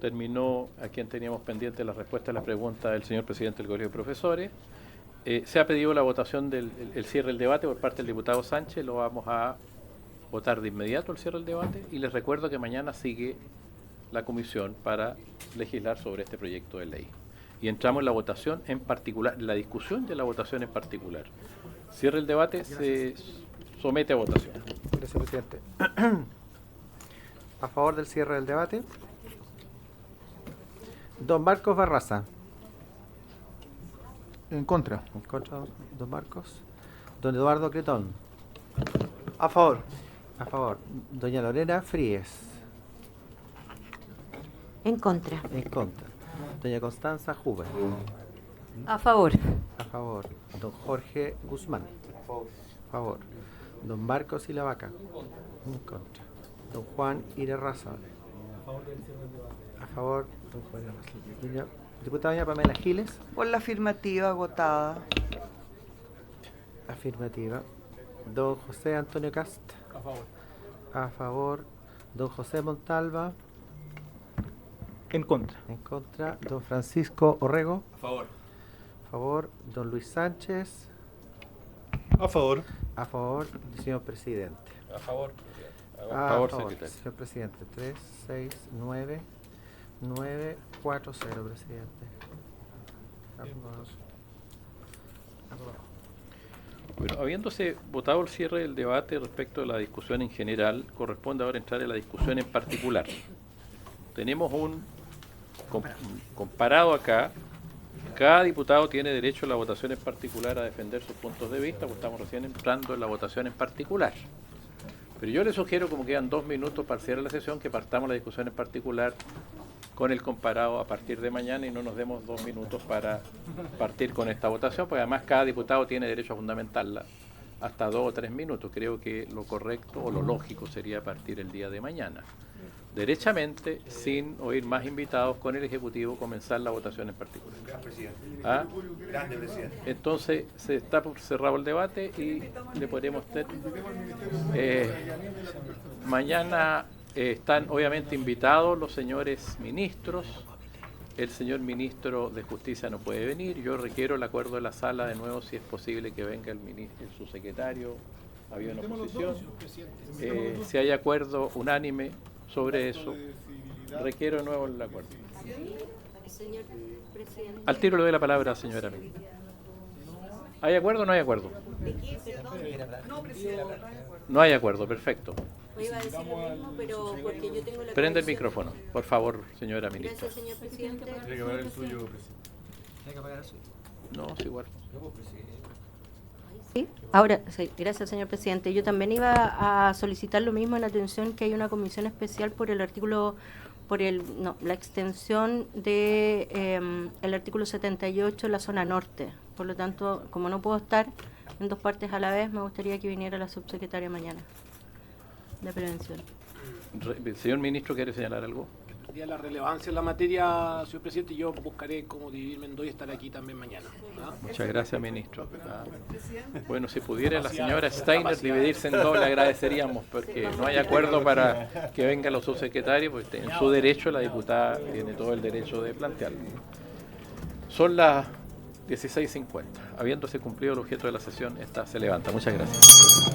Terminó a quien teníamos pendiente la respuesta a la pregunta del señor presidente del Colegio de Profesores. Se ha pedido la votación el cierre del debate por parte del diputado Sánchez. Lo vamos a votar de inmediato el cierre del debate. Y les recuerdo que mañana sigue la comisión para legislar sobre este proyecto de ley. Y entramos en la votación en particular, la discusión de la votación en particular. Cierre el debate, se somete a votación. Gracias, presidente. A favor del cierre del debate. Don Marcos Barraza. En contra. En contra, don Marcos. Don Eduardo Cretón. A favor. A favor. Doña Lorena Fríes. En contra. En contra. Doña Constanza Huber. A favor. A favor. Don Jorge Guzmán. A favor. Don Marcos Ilavaca. En contra. Don Juan Irarrázaval. A favor. Don Juan Irarrázaval. Diputada doña Pamela Giles. Por la afirmativa agotada. Afirmativa. Don José Antonio Cast. A favor. A favor. Don José Montalva. En contra. En contra. Don Francisco Orrego. A favor. A favor. Don Luis Sánchez. A favor. A favor, señor presidente. A favor. A favor, señor presidente. 3, 6, 9, 9, 4, 0, presidente. Bueno, habiéndose votado el cierre del debate respecto de la discusión en general, corresponde ahora entrar en la discusión en particular. Tenemos un comparado acá. Cada diputado tiene derecho a la votación en particular a defender sus puntos de vista, porque estamos recién entrando en la votación en particular. Pero yo le sugiero, como quedan 2 minutos para cierrar la sesión, que partamos la discusión en particular con el comparado a partir de mañana y no nos demos 2 minutos para partir con esta votación, porque además cada diputado tiene derecho a fundamentarla hasta 2 o 3 minutos. Creo que lo correcto o lo lógico sería partir el día de mañana, derechamente, sin oír más invitados, con el Ejecutivo, comenzar la votación en particular. ¿Ah? Grande presidente. Entonces se está por cerrado el debate y le podremos tener. Mañana están obviamente invitados los señores ministros. El señor ministro de Justicia no puede venir. Yo requiero el acuerdo de la sala de nuevo, si es posible que venga el subsecretario. Había una oposición. Si hay acuerdo unánime sobre eso, requiero de nuevo el acuerdo. Señor presidente. Al tiro le doy la palabra, señora. ¿Hay acuerdo o no hay acuerdo? No hay acuerdo, perfecto. Iba a decir lo mismo, pero porque yo tengo la Prende el convicción- micrófono, por favor, señora ministra. Gracias, señor presidente. Tiene que apagar el suyo, presidente. Tiene que apagar el suyo. No, es igual. Sí, ahora, sí, gracias, señor presidente. Yo también iba a solicitar lo mismo en atención que hay una comisión especial por el artículo, la extensión de el artículo 78 en la zona norte. Por lo tanto, como no puedo estar en 2 partes a la vez, me gustaría que viniera la subsecretaria mañana de prevención. ¿El señor ministro quiere señalar algo? La relevancia en la materia, señor presidente, yo buscaré cómo dividirme en 2 y estar aquí también mañana. ¿Ah? Muchas gracias, ministro. Bueno, si pudiera la señora Steiner dividirse en 2, le agradeceríamos, porque no hay acuerdo para que vengan los subsecretarios, pues en su derecho la diputada tiene todo el derecho de plantearlo. Son las 16:50. Habiéndose cumplido el objeto de la sesión, esta se levanta. Muchas gracias.